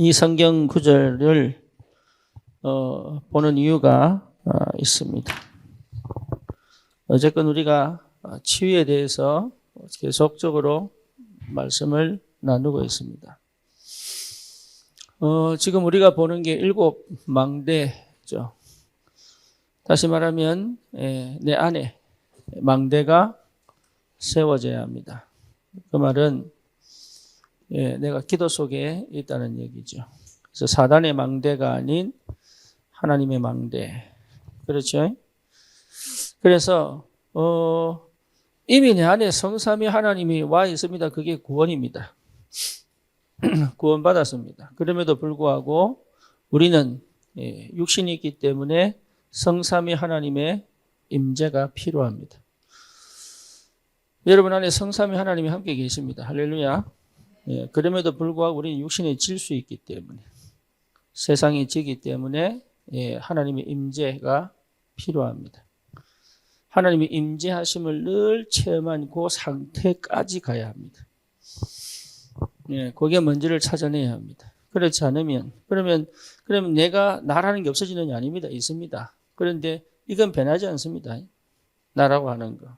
이 성경 구절을 보는 이유가 있습니다. 어쨌건 우리가 치유에 대해서 계속적으로 말씀을 나누고 있습니다. 지금 우리가 보는 게 7망대죠. 다시 말하면 내 안에 망대가 세워져야 합니다. 그 말은 내가 기도 속에 있다는 얘기죠. 그래서 사단의 망대가 아닌 하나님의 망대. 그렇죠? 그래서 이미 내 안에 성삼위 하나님이 와 있습니다. 그게 구원입니다. 구원받았습니다. 그럼에도 불구하고 우리는 육신이 있기 때문에 성삼위 하나님의 임재가 필요합니다. 여러분 안에 성삼위 하나님이 함께 계십니다. 할렐루야. 그럼에도 불구하고 우리는 육신에 질 수 있기 때문에, 세상이 지기 때문에 하나님의 임재가 필요합니다. 하나님의 임재하심을 늘 체험한 그 상태까지 가야 합니다. 그게 뭔지를 찾아내야 합니다. 그렇지 않으면 그러면 내가 나라는 게 없어지는 게 아닙니다. 있습니다. 그런데 이건 변하지 않습니다. 나라고 하는 거.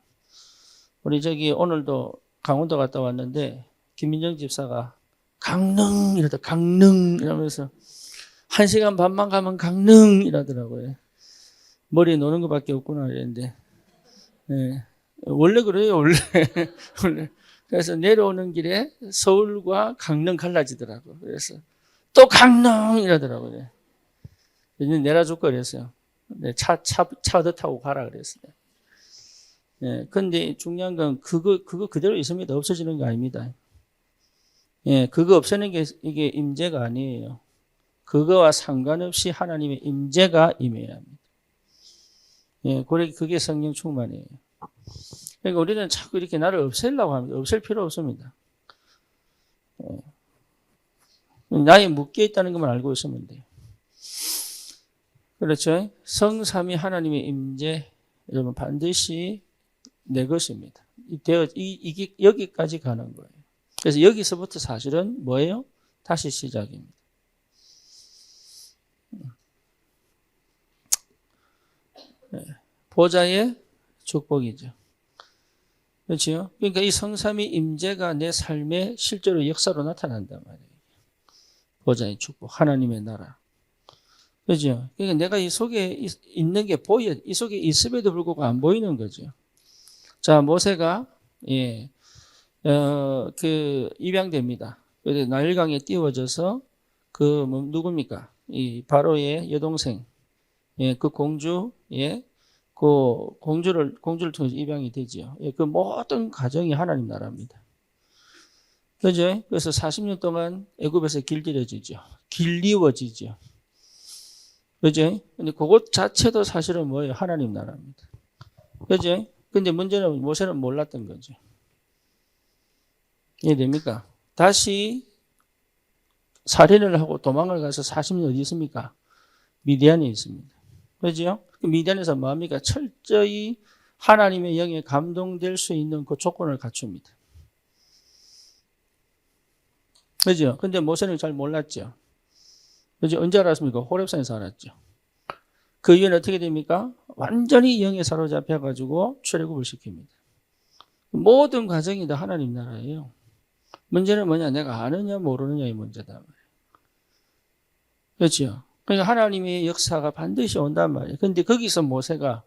우리 오늘도 강원도 갔다 왔는데 김민정 집사가 강릉 이러면서 1시간 반만 가면 강릉 이러더라고요. 머리에 노는 것밖에 없구나 이랬는데 원래 그래요. 원래. 그래서 내려오는 길에 서울과 강릉 갈라지더라고요. 그래서 또 강릉 이러더라고요. 내려줄 거 그랬어요. 차 타고 가라 그랬어요. 근데 중요한 건 그거 그대로 있습니다. 없어지는 거 아닙니다. 그거 없애는 게 이게 임재가 아니에요. 그거와 상관없이 하나님의 임재가 임해야 합니다. 그게 성령 충만이에요. 그러니까 우리는 자꾸 이렇게 나를 없애려고 합니다. 없앨 필요 없습니다. 나에 묶여 있다는 것만 알고 있으면 돼요. 그렇죠? 성삼위 하나님의 임재, 여러분 반드시 내 것입니다. 이게 여기까지 가는 거예요. 그래서 여기서부터 사실은 뭐예요? 다시 시작입니다. 보좌의 축복이죠. 그렇죠? 그러니까 이 성삼위 임재가 내 삶에 실제로 역사로 나타난단 말이에요. 보좌의 축복, 하나님의 나라. 그렇죠? 그러니까 내가 이 속에 있는 게 보여, 이 속에 있음에도 불구하고 안 보이는 거죠. 자, 모세가 입양됩니다. 그래서 나일강에 띄워져서 누굽니까? 이 바로의 여동생, 그 공주를 통해서 입양이 되죠. 그 모든 가정이 하나님 나라입니다. 그죠? 그래서 40년 동안 애굽에서 길리워지죠. 그죠? 근데 그것 자체도 사실은 뭐예요? 하나님 나라입니다. 그죠? 근데 문제는 모세는 몰랐던 거죠. 이해됩니까? 다시 살인을 하고 도망을 가서 40년 어디 있습니까? 미디안에 있습니다. 그죠? 미디안에서 뭐합니까? 철저히 하나님의 영에 감동될 수 있는 그 조건을 갖춥니다. 그죠? 근데 모세는 잘 몰랐죠. 그죠? 언제 알았습니까? 호렙산에서 알았죠. 그 이유는 어떻게 됩니까? 완전히 영에 사로잡혀가지고 출애굽을 시킵니다. 모든 과정이 다 하나님 나라예요. 문제는 뭐냐? 내가 아느냐 모르느냐의 문제다. 그렇죠? 그러니까 하나님의 역사가 반드시 온단 말이에요. 그런데 거기서 모세가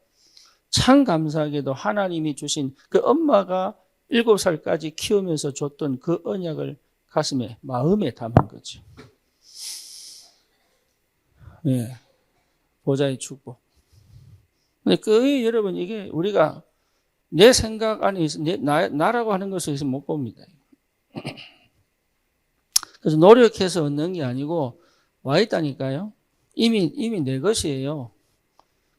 참 감사하게도 하나님이 주신 그 엄마가 7살까지 키우면서 줬던 그 언약을 마음에 담은 거죠. 보좌의 축복. 근데 여러분, 이게 우리가 내 생각 안에 있어, 나라고 하는 것을 못 봅니다. 그래서 노력해서 얻는 게 아니고 와 있다니까요. 이미 내 것이에요.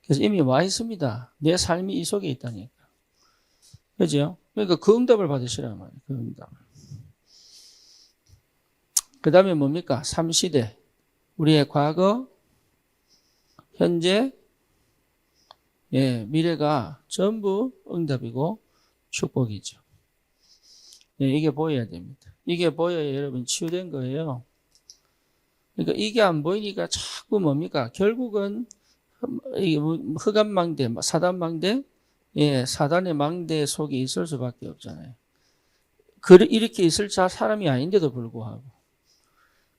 그래서 이미 와 있습니다. 내 삶이 이 속에 있다니까. 그죠? 그러니까 그 응답을 받으시란 말이에요. 그 응답을. 그 다음에 뭡니까? 3시대. 우리의 과거, 현재, 미래가 전부 응답이고 축복이죠. 이게 보여야 됩니다. 이게 보여야 여러분 치유된 거예요. 그러니까 이게 안 보이니까 자꾸 뭡니까? 결국은 흑암망대, 사단망대, 예, 사단의 망대 속에 있을 수밖에 없잖아요. 이렇게 있을 사람이 아닌데도 불구하고.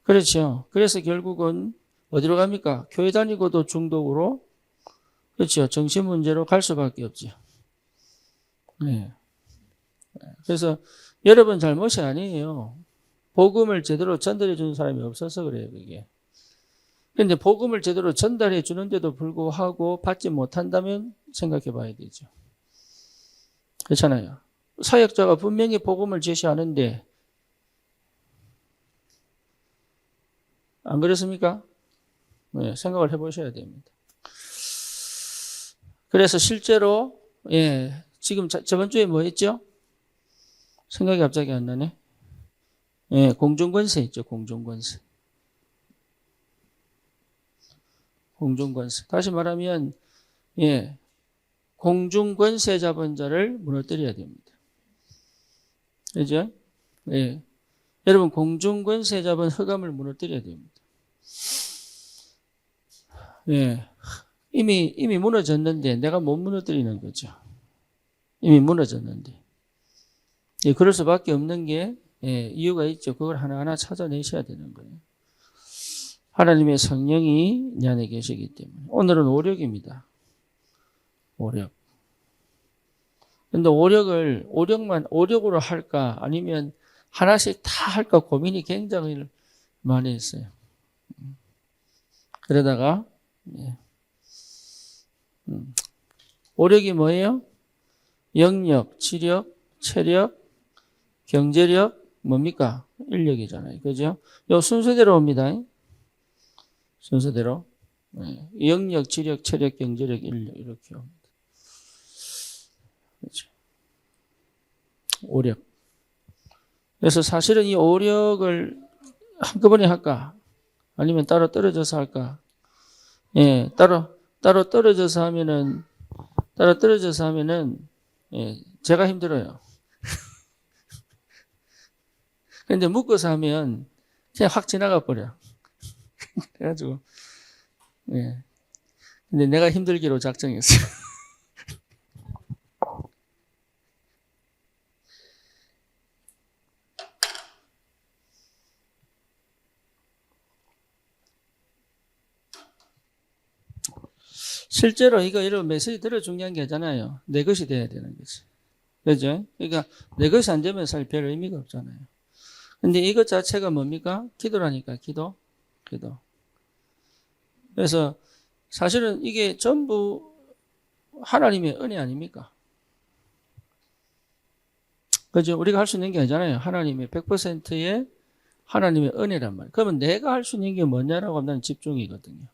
그렇죠. 그래서 결국은 어디로 갑니까? 교회 다니고도 중독으로, 그렇죠. 정신 문제로 갈 수밖에 없죠. 네. 그래서 여러분 잘못이 아니에요. 복음을 제대로 전달해 주는 사람이 없어서 그래요, 그게. 그런데 복음을 제대로 전달해 주는데도 불구하고 받지 못한다면 생각해 봐야 되죠. 그렇잖아요. 사역자가 분명히 복음을 제시하는데 안 그렇습니까? 네, 생각을 해보셔야 됩니다. 그래서 실제로 예, 지금 저번 주에 뭐 했죠? 생각이 갑자기 안 나네. 예, 공중권세 있죠. 공중권세. 공중권세. 다시 말하면 예, 공중권세 잡은 자를 무너뜨려야 됩니다. 그죠? 예. 여러분 공중권세 잡은 흑암을 무너뜨려야 됩니다. 예. 이미 무너졌는데 내가 못 무너뜨리는 거죠. 이미 무너졌는데. 예, 그럴 수밖에 없는 게 예, 이유가 있죠. 그걸 하나하나 찾아내셔야 되는 거예요. 하나님의 성령이 내 안에 계시기 때문에. 오늘은 오력입니다. 오력. 근데 오력으로 할까 아니면 하나씩 다 할까 고민이 굉장히 많이 했어요. 그러다가 예. 오력이 뭐예요? 영력, 지력, 체력, 경제력, 뭡니까? 인력이잖아요. 그죠? 요 순서대로 옵니다. 순서대로. 네. 영력, 지력, 체력, 경제력, 인력 이렇게 옵니다. 그렇죠. 오력. 그래서 사실은 이 오력을 한꺼번에 할까? 아니면 따로 떨어져서 할까? 예, 따로 떨어져서 하면은 예, 제가 힘들어요. 근데 묶어서 하면 그냥 확 지나가 버려. 그래가지고 예. 근데 내가 힘들기로 작정했어요. 실제로 이런 메시지 들어 중요한 게 아니잖아요. 내 것이 돼야 되는 거지. 그죠? 그러니까 내 것이 안 되면 사실 별 의미가 없잖아요. 근데 이것 자체가 뭡니까? 기도라니까, 기도. 그래서 사실은 이게 전부 하나님의 은혜 아닙니까? 그죠? 우리가 할 수 있는 게 아니잖아요. 하나님의 100%의 하나님의 은혜란 말이에요. 그러면 내가 할 수 있는 게 뭐냐라고 하면 집중이거든요.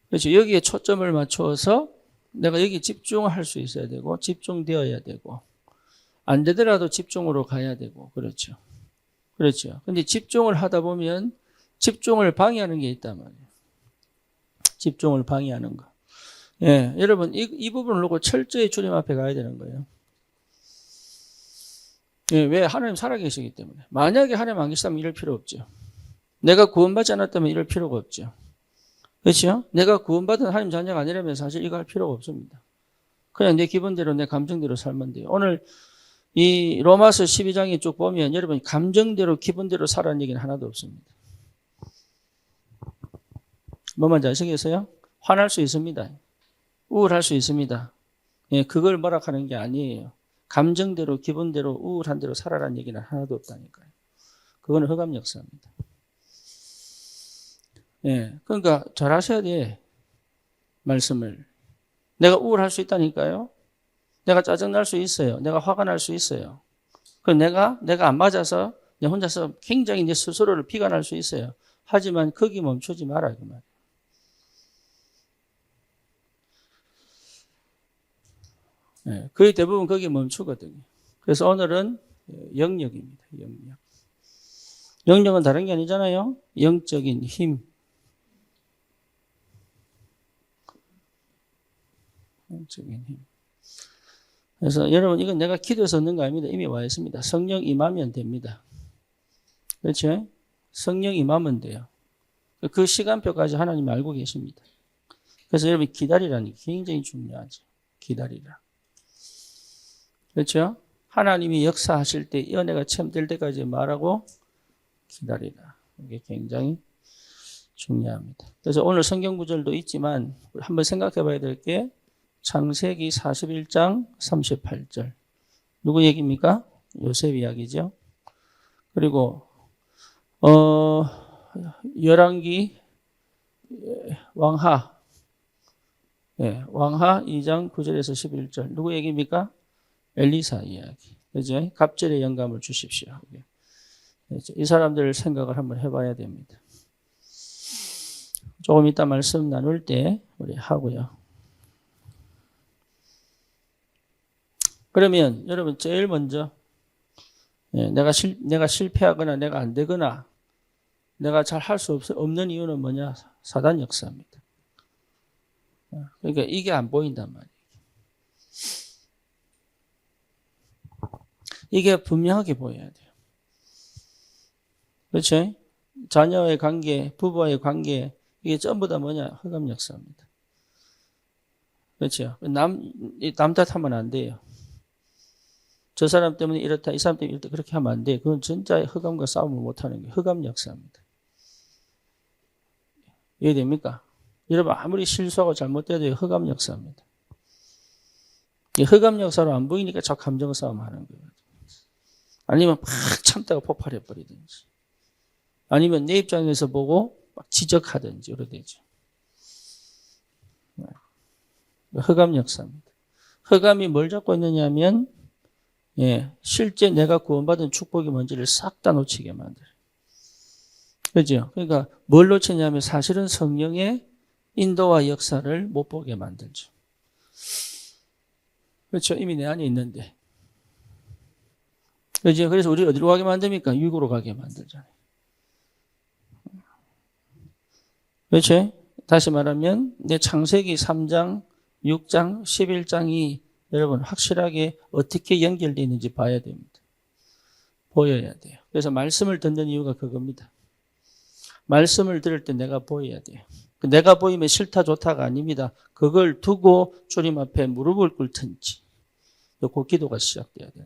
그렇죠. 여기에 초점을 맞춰서 내가 여기 집중할 수 있어야 되고, 집중되어야 되고, 안 되더라도 집중으로 가야 되고, 그렇죠. 근데 집중을 하다 보면 집중을 방해하는 게 있단 말이에요. 집중을 방해하는 거. 예, 여러분, 이 부분을 놓고 철저히 주님 앞에 가야 되는 거예요. 예, 왜? 하나님 살아계시기 때문에. 만약에 하나님 안 계시다면 이럴 필요 없죠. 내가 구원받지 않았다면 이럴 필요가 없죠. 그렇죠? 내가 구원받은 하나님 자녀가 아니라면 사실 이거 할 필요가 없습니다. 그냥 내 기분대로 내 감정대로 살면 돼요. 오늘 이 로마서 12장에 쭉 보면 여러분 감정대로 기분대로 살라는 얘기는 하나도 없습니다. 뭐 말인지 아시겠어요? 화날 수 있습니다. 우울할 수 있습니다. 예, 그걸 뭐라 하는 게 아니에요. 감정대로 기분대로 우울한 대로 살아라는 얘기는 하나도 없다니까요. 그거는 흑암 역사입니다. 예, 그러니까 잘 하셔야 돼. 말씀을. 내가 우울할 수 있다니까요. 내가 짜증날 수 있어요. 내가 화가 날 수 있어요. 그 내가 안 맞아서 내 혼자서 굉장히 내 스스로를 비관할 수 있어요. 하지만 거기 멈추지 마라 그 말. 예, 거의 대부분 거기 멈추거든요. 그래서 오늘은 영역입니다. 영역. 영역은 다른 게 아니잖아요. 영적인 힘. 영적인 힘. 그래서 여러분 이건 내가 기도해서 얻는 거 아닙니다. 이미 와 있습니다. 성령 임하면 됩니다. 그렇죠? 성령 임하면 돼요. 그 시간표까지 하나님이 알고 계십니다. 그래서 여러분 기다리라는 게 굉장히 중요하죠. 기다리라. 그렇죠? 하나님이 역사하실 때 은혜가 체험될 때까지 말하고 기다리라. 이게 굉장히 중요합니다. 그래서 오늘 성경 구절도 있지만 한번 생각해 봐야 될 게 창세기 41장 38절. 누구 얘기입니까? 요셉 이야기죠. 그리고 열왕기 왕하 2장 9절에서 11절. 누구 얘기입니까? 엘리사 이야기. 그죠? 갑절의 영감을 주십시오. 이 사람들 생각을 한번 해봐야 됩니다. 조금 이따 말씀 나눌 때 우리 하고요. 그러면 여러분 제일 먼저 내가 실패하거나 내가 안 되거나 내가 잘 할 수 없는 이유는 뭐냐? 사단 역사입니다. 그러니까 이게 안 보인단 말이에요. 이게 분명하게 보여야 돼요. 그렇죠? 자녀의 관계, 부부와의 관계, 이게 전부 다 뭐냐? 흑암 역사입니다. 그렇죠? 남 탓하면 안 돼요. 저 사람 때문에 이렇다, 이 사람 때문에 이렇다, 그렇게 하면 안 돼요. 그건 진짜 흑암과 싸움을 못하는 게 흑암 역사입니다. 이해됩니까? 여러분 아무리 실수하고 잘못돼도 흑암 역사입니다. 이 흑암 역사로 안 보이니까 자꾸 감정 싸움 하는 거예요. 아니면 막 참다가 폭발해 버리든지. 아니면 내 입장에서 보고 막 지적하든지 이래 되죠. 흑암 역사입니다. 흑암이 뭘 잡고 있느냐 하면 실제 내가 구원받은 축복이 뭔지를 싹 다 놓치게 만들어요. 그죠? 그러니까 뭘 놓치냐면 사실은 성령의 인도와 역사를 못 보게 만들죠. 그렇죠? 이미 내 안에 있는데. 그죠? 그래서 우리 어디로 가게 만듭니까? 육으로 가게 만들잖아요. 그렇죠? 다시 말하면 내 창세기 3장, 6장, 11장이 여러분 확실하게 어떻게 연결되어 있는지 봐야 됩니다. 보여야 돼요. 그래서 말씀을 듣는 이유가 그겁니다. 말씀을 들을 때 내가 보여야 돼요. 내가 보이면 싫다 좋다가 아닙니다. 그걸 두고 주님 앞에 무릎을 꿇든지 그 기도가 시작돼야 돼요.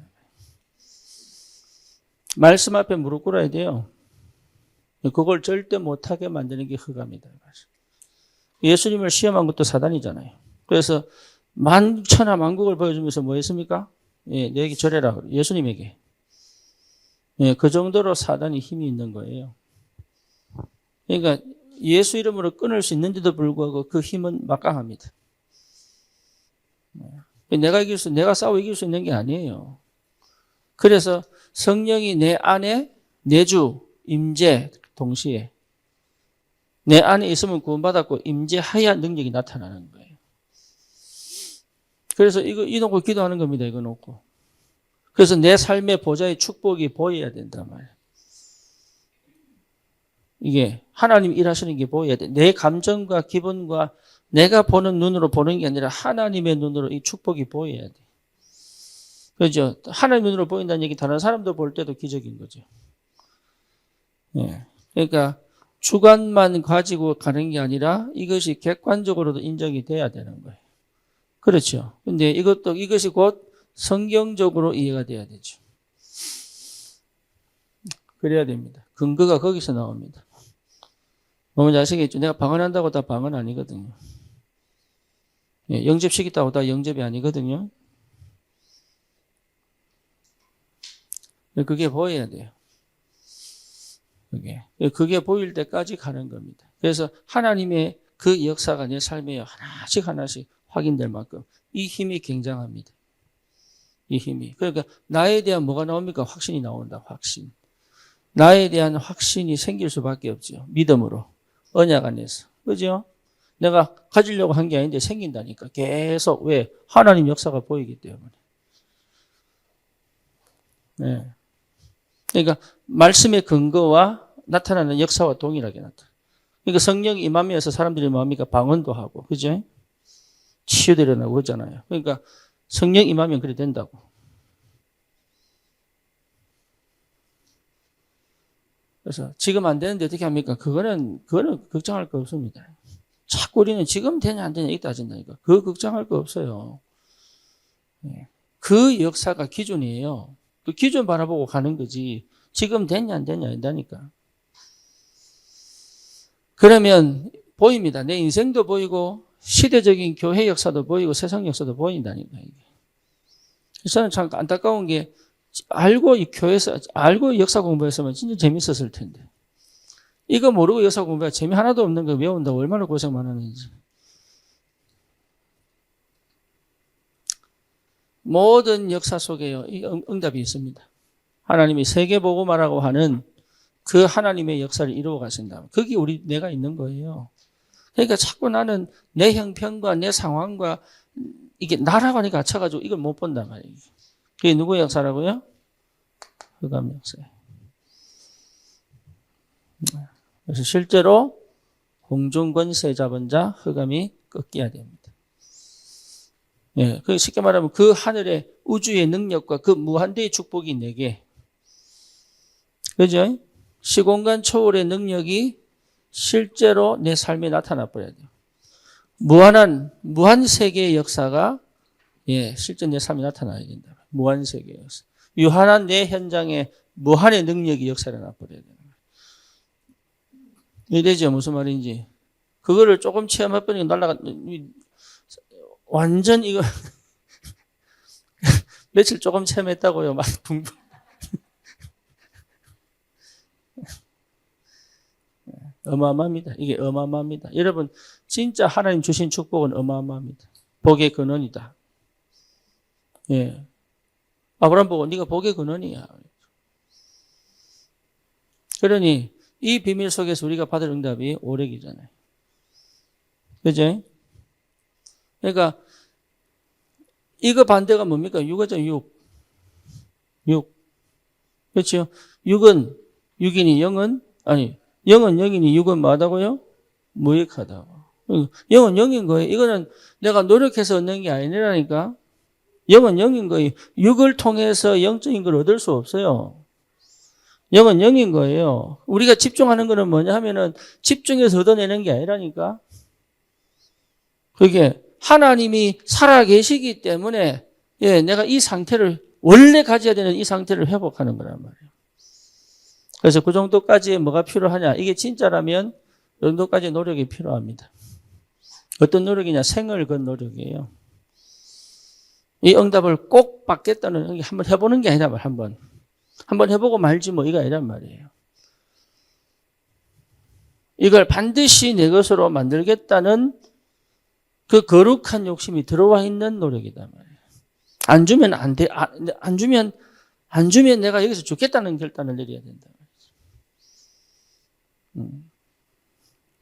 말씀 앞에 무릎 꿇어야 돼요. 그걸 절대 못하게 만드는 게 흑암이다. 예수님을 시험한 것도 사단이잖아요. 그래서 만천하 만국을 보여주면서 뭐 했습니까? 너에게 절해라. 예수님에게. 그 정도로 사단이 힘이 있는 거예요. 그러니까 예수 이름으로 끊을 수 있는데도 불구하고 그 힘은 막강합니다. 내가 싸워 이길 수 있는 게 아니에요. 그래서 성령이 내 안에 내주, 임재 동시에 내 안에 있으면 구원받았고 임재하야 능력이 나타나는 거예요. 그래서 이 놓고 기도하는 겁니다. 이거 놓고. 그래서 내 삶의 보좌의 축복이 보여야 된단 말이에요. 이게 하나님 일하시는 게 보여야 돼. 내 감정과 기분과 내가 보는 눈으로 보는 게 아니라 하나님의 눈으로 이 축복이 보여야 돼. 그렇죠? 하나님 눈으로 보인다는 얘기 다른 사람도 볼 때도 기적인 거죠. 그러니까 주관만 가지고 가는 게 아니라 이것이 객관적으로도 인정이 돼야 되는 거예요. 그렇죠. 근데 이것이 곧 성경적으로 이해가 돼야 되죠. 그래야 됩니다. 근거가 거기서 나옵니다. 뭔지 아시겠죠? 내가 방언한다고 다 방언 아니거든요. 영접시켰다고 다 영접이 아니거든요. 그게 보여야 돼요. 그게 보일 때까지 가는 겁니다. 그래서 하나님의 그 역사가 내 삶에 하나씩 확인될 만큼 이 힘이 굉장합니다. 이 힘이. 그러니까 나에 대한 뭐가 나옵니까? 확신이 나온다. 확신. 나에 대한 확신이 생길 수밖에 없죠. 믿음으로. 언약 안에서. 그죠? 내가 가지려고 한 게 아닌데 생긴다니까. 계속. 왜? 하나님 역사가 보이기 때문에. 네. 그러니까 말씀의 근거와 나타나는 역사와 동일하게 나타나. 그러니까 성령이 임하면서 사람들이 뭐합니까? 방언도 하고. 그죠? 치유도 일어나고 그러잖아요. 그러니까 성령 임하면 그래 된다고. 그래서 지금 안 되는데 어떻게 합니까? 그거는 걱정할 거 없습니다. 자꾸 우리는 지금 되냐 안 되냐 이거 따진다니까. 그거 걱정할 거 없어요. 그 역사가 기준이에요. 그 기준 바라보고 가는 거지. 지금 됐냐 안 됐냐 아니다니까. 그러면 보입니다. 내 인생도 보이고 시대적인 교회 역사도 보이고 세상 역사도 보인다니까. 이게. 저는 참 안타까운 게 알고 이 교회에서 알고 역사 공부했으면 진짜 재밌었을 텐데. 이거 모르고 역사 공부가 재미 하나도 없는 거 외운다고 얼마나 고생만 하는지. 모든 역사 속에요. 이 응답이 있습니다. 하나님이 세계복음화라고 하는 그 하나님의 역사를 이루어 가신다. 그게 내가 있는 거예요. 그러니까 자꾸 나는 내 형편과 내 상황과 이게 나라고 하니까 갇혀가지고 이걸 못 본단 말이에요. 그게 누구의 역사라고요? 흑암 역사예요. 그래서 실제로 공중권세 잡은 자 흑암이 꺾여야 됩니다. 예, 그 쉽게 말하면 그 하늘의 우주의 능력과 그 무한대의 축복이 내게, 그죠? 시공간 초월의 능력이 실제로 내 삶에 나타나 버려야 돼요. 무한 세계의 역사가 실제 내 삶에 나타나야 된다. 무한 세계의 역사. 유한한 내 현장에 무한의 능력이 역사를 나버려야 돼요. 이해되죠? 무슨 말인지. 그거를 조금 체험해보니까 완전 이거 며칠 조금 체험했다고요. 막 붕붕. 어마어마합니다. 이게 어마어마합니다. 여러분 진짜 하나님 주신 축복은 어마어마합니다. 복의 근원이다. 예. 아브라함 보고 네가 복의 근원이야. 그러니 이 비밀 속에서 우리가 받을 응답이 오래기잖아요. 그죠? 그러니까 이거 반대가 뭡니까? 육이죠, 육. 그렇죠? 육은 육이니 영은 영은 영이니 육은 뭐하다고요? 무익하다고. 영은 영인 거예요. 이거는 내가 노력해서 얻는 게 아니라니까. 영은 영인 거예요. 육을 통해서 영적인 걸 얻을 수 없어요. 영은 영인 거예요. 우리가 집중하는 거는 뭐냐 하면은 집중해서 얻어내는 게 아니라니까. 그게 하나님이 살아계시기 때문에 내가 이 상태를 원래 가져야 되는 이 상태를 회복하는 거란 말이에요. 그래서 그 정도까지 뭐가 필요하냐? 이게 진짜라면 그 정도까지 노력이 필요합니다. 어떤 노력이냐? 생을 건 노력이에요. 이 응답을 꼭 받겠다는 한번 해보는 게 아니라 한번 해보고 말지 뭐 이거 아니란 말이에요. 이걸 반드시 내 것으로 만들겠다는 그 거룩한 욕심이 들어와 있는 노력이단 말이에요. 안 주면 안 돼. 안 주면 내가 여기서 죽겠다는 결단을 내려야 된다.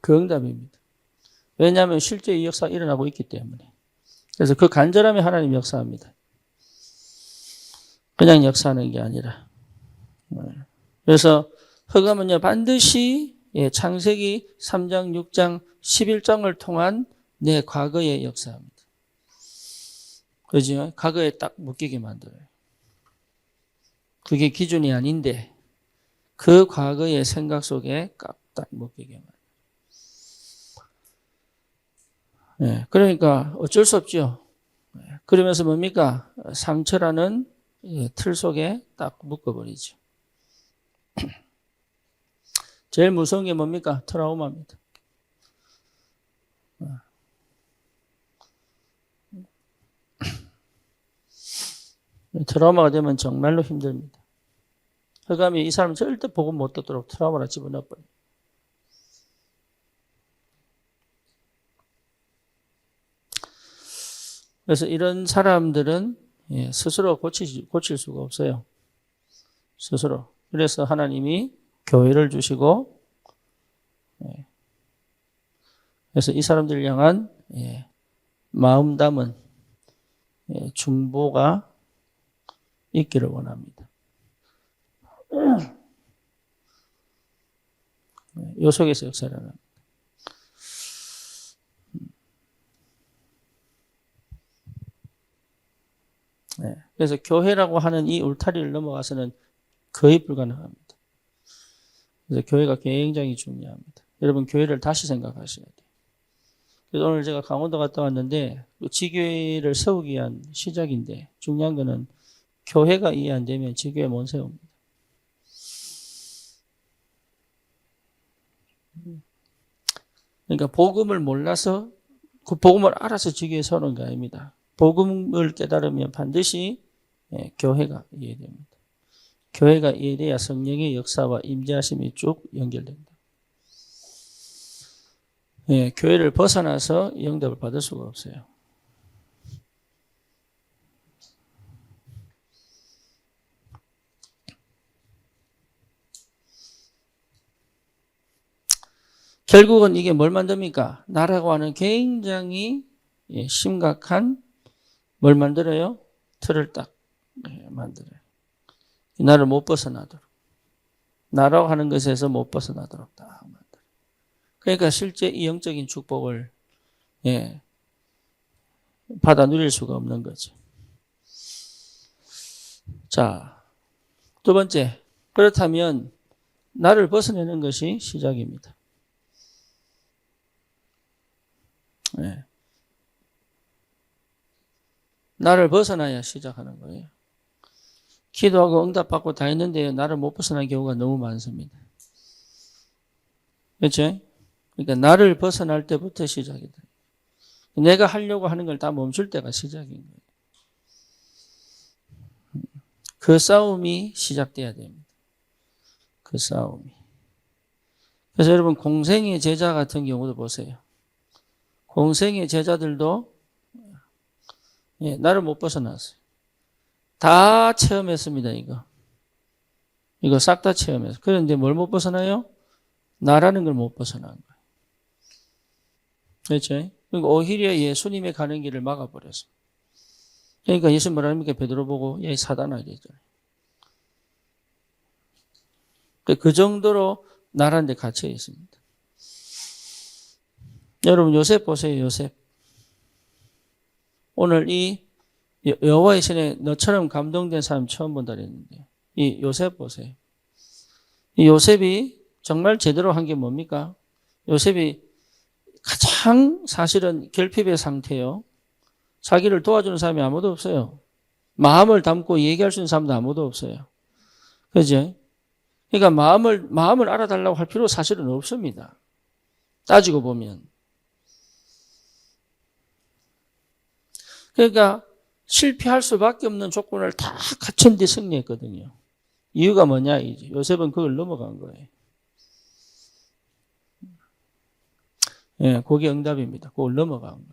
그 응답입니다. 왜냐하면 실제 이 역사가 일어나고 있기 때문에. 그래서 그 간절함에 하나님이 역사합니다. 그냥 역사하는 게 아니라. 그래서 흑암은요 반드시 창세기 3장, 6장, 11장을 통한 내 과거의 역사입니다. 그죠? 과거에 딱 묶이게 만들어요. 그게 기준이 아닌데 그 과거의 생각 속에 딱 묶이게 만들어요. 그러니까 어쩔 수 없죠. 그러면서 뭡니까? 상처라는 틀 속에 딱 묶어버리죠. 제일 무서운 게 뭡니까? 트라우마입니다. 트라우마가 되면 정말로 힘듭니다. 흑암이 이 사람은 절대 복음 못 듣도록 트라우마를 집어넣어버려요. 그래서 이런 사람들은 스스로 고칠 수가 없어요. 스스로. 그래서 하나님이 교회를 주시고, 그래서 이 사람들을 향한 마음 담은 중보가 있기를 원합니다. 요 속에서 역사를 합니다. 그래서 교회라고 하는 이 울타리를 넘어가서는 거의 불가능합니다. 그래서 교회가 굉장히 중요합니다. 여러분 교회를 다시 생각하셔야 돼요. 그래서 오늘 제가 강원도 갔다 왔는데 지교회를 세우기 위한 시작인데 중요한 거는 교회가 이해 안 되면 지교회 못 세웁니다. 그러니까 복음을 몰라서 그 복음을 알아서 지교회 세우는 게 아닙니다. 복음을 깨달으면 반드시 교회가 이해됩니다. 교회가 이해돼야 성령의 역사와 임재하심이 쭉 연결됩니다. 교회를 벗어나서 영접을 받을 수가 없어요. 결국은 이게 뭘 만듭니까? 나라고 하는 굉장히 심각한 뭘 만들어요? 틀을 딱 만들어요. 나를 못 벗어나도록. 나라고 하는 것에서 못 벗어나도록 딱 만들어요. 그러니까 실제 이 영적인 축복을 받아 누릴 수가 없는 거죠. 자, 두 번째. 그렇다면 나를 벗어내는 것이 시작입니다. 나를 벗어나야 시작하는 거예요. 기도하고 응답받고 다 했는데 나를 못 벗어난 경우가 너무 많습니다. 그렇죠? 그러니까 나를 벗어날 때부터 시작이다. 내가 하려고 하는 걸 다 멈출 때가 시작인 거예요. 그 싸움이 시작돼야 됩니다. 그 싸움이. 그래서 여러분 공생의 제자 같은 경우도 보세요. 공생의 제자들도 나를 못 벗어났어요. 다 체험했습니다, 이거. 이거 싹 다 체험했어요. 그런데 뭘 못 벗어나요? 나라는 걸 못 벗어난 거예요. 그렇죠? 그러니까 오히려 예수님의 가는 길을 막아버렸어요. 그러니까 예수 뭐라 합니까? 베드로 보고, 야, 이 사단아, 이랬잖아요. 그 정도로 나라는 데 갇혀 있습니다. 여러분, 요셉 보세요, 요셉. 오늘 이 여호와의 신에 너처럼 감동된 사람 처음 본다 그랬는데, 이 요셉 보세요. 이 요셉이 정말 제대로 한 게 뭡니까? 요셉이 가장 사실은 결핍의 상태요. 자기를 도와주는 사람이 아무도 없어요. 마음을 담고 얘기할 수 있는 사람도 아무도 없어요. 그죠? 그러니까 마음을 알아달라고 할 필요 사실은 없습니다. 따지고 보면. 그러니까 실패할 수밖에 없는 조건을 다 갖춘 뒤 승리했거든요. 이유가 뭐냐? 이제 요셉은 그걸 넘어간 거예요. 그게 응답입니다. 그걸 넘어간 거예요.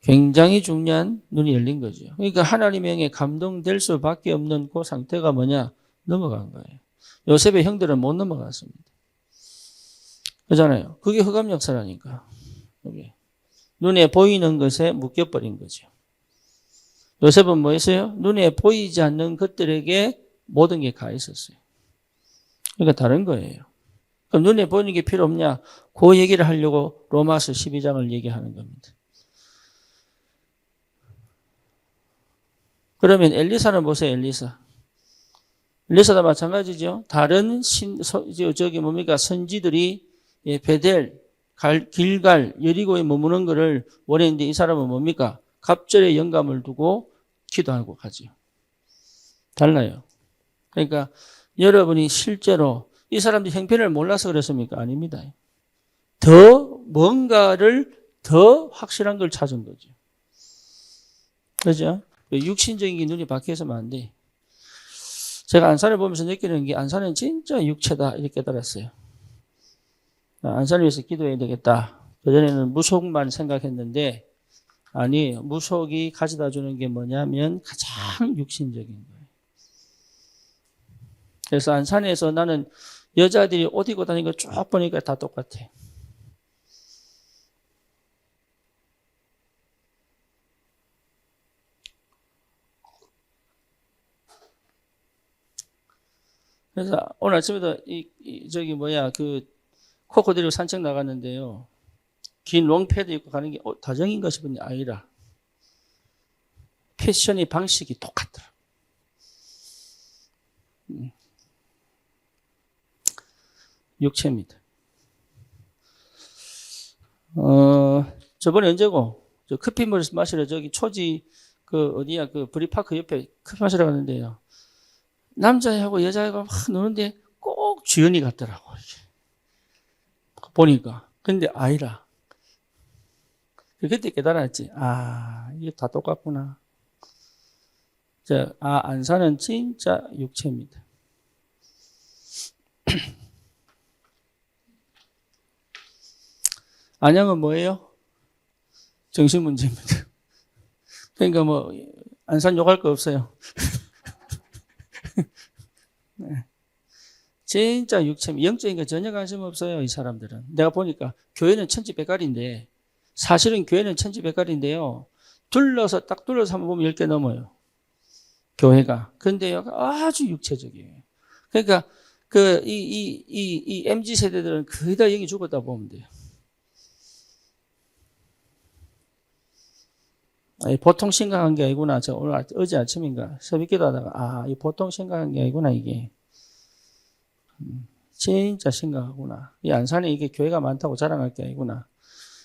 굉장히 중요한 눈이 열린 거죠. 그러니까 하나님의 영에 감동될 수밖에 없는 그 상태가 뭐냐? 넘어간 거예요. 요셉의 형들은 못 넘어갔습니다. 그렇잖아요. 그게 흑암 역사라니까. 그게. 눈에 보이는 것에 묶여버린 거죠. 요셉은 뭐 했어요? 눈에 보이지 않는 것들에게 모든 게 가 있었어요. 그러니까 다른 거예요. 그럼 눈에 보이는 게 필요 없냐? 그 얘기를 하려고 로마서 12장을 얘기하는 겁니다. 그러면 엘리사는 보세요, 엘리사. 엘리사도 마찬가지죠. 다른 선지들이 베델, 길갈, 여리고에 머무는 것을 원했는데 이 사람은 뭡니까? 갑절에 영감을 두고 기도하고 가죠. 달라요. 그러니까 여러분이 실제로 이 사람들이 형편을 몰라서 그랬습니까? 아닙니다. 뭔가를 더 확실한 걸 찾은 거죠. 그죠? 육신적인 게 눈이 박혀서는 안 돼. 제가 안산을 보면서 느끼는 게 안산은 진짜 육체다 이렇게 깨달았어요. 안산을 위해서 기도해야 되겠다. 그전에는 무속만 생각했는데 아니 무속이 가져다 주는 게 뭐냐면 가장 육신적인 거예요. 그래서 안산에서 나는 여자들이 옷 입고 다니는 거 쭉 보니까 다 똑같아. 그래서 오늘 아침에도 그 코코들이 산책 나갔는데요. 긴 롱패드 입고 가는 게 다정인가 싶은데 아니라 패션의 방식이 똑같더라. 육체입니다. 저번에 언제고? 저 커피 마시러 저기 초지, 어디야, 브리파크 옆에 커피 마시러 갔는데요. 남자하고 여자애가 막 노는데 꼭 주연이 같더라고, 이게. 보니까. 근데 아니라. 그때 깨달았지. 이게 다 똑같구나. 안산은 진짜 육체입니다. 안양은 뭐예요? 정신 문제입니다. 그러니까 안산 욕할 거 없어요. 네. 진짜 육체입니다. 영적인 거 전혀 관심 없어요, 이 사람들은. 내가 보니까 교회는 천지백갈인데, 사실은 교회는 천지백갈인데요. 딱 둘러서 한번 보면 10개 넘어요. 교회가. 근데요, 아주 육체적이에요. 그러니까, 이 MZ 세대들은 거의 다 영이 죽었다 보면 돼요. 보통 심각한 게 아니구나. 저 어제 아침인가 새벽기도 하다가, 이 보통 심각한 게 아니구나, 이게. 진짜 심각하구나. 이 안산에 이게 교회가 많다고 자랑할 게 아니구나.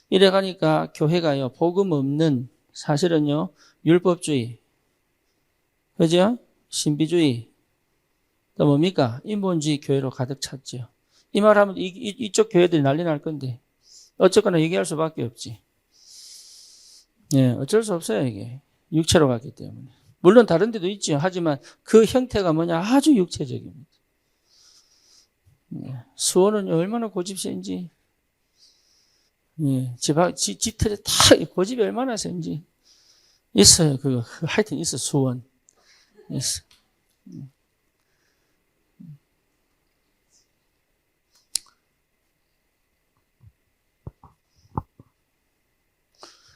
이래 가니까 교회가요, 복음 없는, 사실은요, 율법주의, 그죠? 신비주의, 또 뭡니까? 인본주의 교회로 가득 찼죠. 이 말하면 이쪽 교회들이 난리 날 건데, 어쨌거나 얘기할 수밖에 없지. 예, 어쩔 수 없어요, 이게. 육체로 갔기 때문에. 물론 다른 데도 있죠. 하지만 그 형태가 뭐냐? 아주 육체적입니다. 예, 수원은 얼마나 고집센지. 예, 집 틀에 다 고집이 얼마나 센지. 있어요, 그거. 하여튼 있어, 수원. 있어.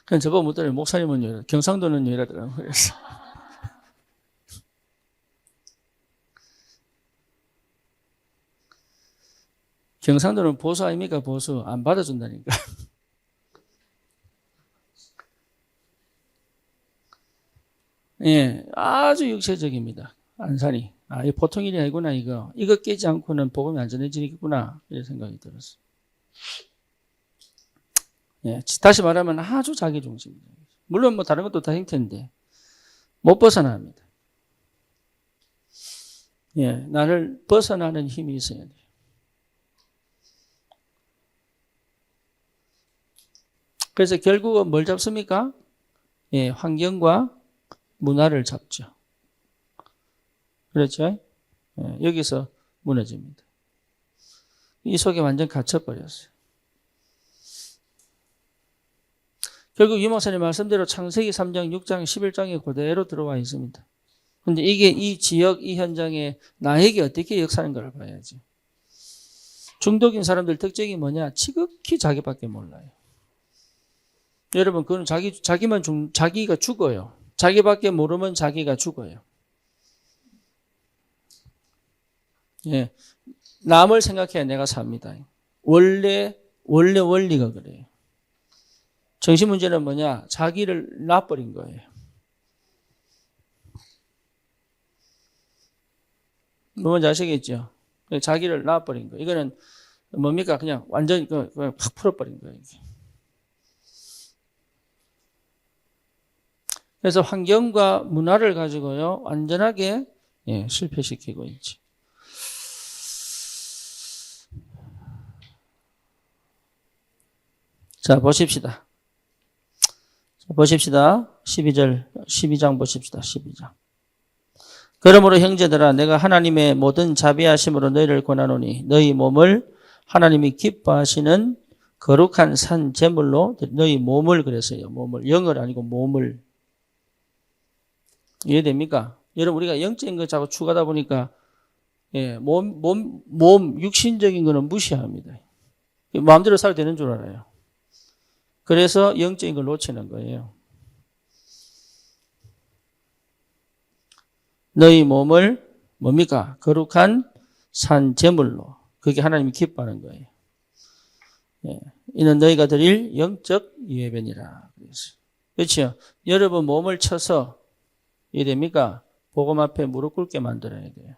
그냥 저보고 묻더니 목사님은 요 경상도는 이러더라고요. 그래서. 경상도는 보수 아닙니까? 보수. 안 받아준다니까. 예, 아주 육체적입니다. 안산이. 이 보통 일이 아니구나, 이거. 이거 깨지 않고는 복음이 안 전해지겠구나. 이런 생각이 들었어요. 예, 다시 말하면 아주 자기중심입니다. 물론 다른 것도 다 형태인데, 못 벗어납니다. 예, 나를 벗어나는 힘이 있어야 돼요. 그래서 결국은 뭘 잡습니까? 예, 환경과 문화를 잡죠. 그렇죠? 예, 여기서 무너집니다. 이 속에 완전 갇혀버렸어요. 결국 유 목사님 말씀대로 창세기 3장, 6장, 11장에 그대로 들어와 있습니다. 근데 이게 이 지역, 이 현장에 나에게 어떻게 역사하는가를 봐야지. 중독인 사람들 특징이 뭐냐? 지극히 자기밖에 몰라요. 여러분, 그건 자기가 죽어요. 자기밖에 모르면 자기가 죽어요. 예. 남을 생각해야 내가 삽니다. 원래 원리가 그래요. 정신 문제는 뭐냐? 자기를 놔버린 거예요. 뭔지 아시겠죠? 자기를 놔버린 거예요. 이거는 뭡니까? 그냥 완전히 그냥 확 풀어버린 거예요. 그래서 환경과 문화를 가지고요, 완전하게 실패시키고 있지. 자, 보십시다. 12장 보십시다. 12장. 그러므로 형제들아, 내가 하나님의 모든 자비하심으로 너희를 권하노니 너희 몸을 하나님이 기뻐하시는 거룩한 산 제물로, 너희 몸을 그랬어요. 몸을, 영을 아니고 몸을. 이해됩니까? 여러분, 우리가 영적인 거 자꾸 추구하다 보니까 몸 육신적인 거는 무시합니다. 마음대로 살아도 되는 줄 알아요. 그래서 영적인 걸 놓치는 거예요. 너희 몸을 뭡니까? 거룩한 산 제물로. 그게 하나님이 기뻐하는 거예요. 이는 너희가 드릴 영적 예배니라. 그렇죠? 여러분 몸을 쳐서 이해됩니까? 복음 앞에 무릎 꿇게 만들어야 돼요.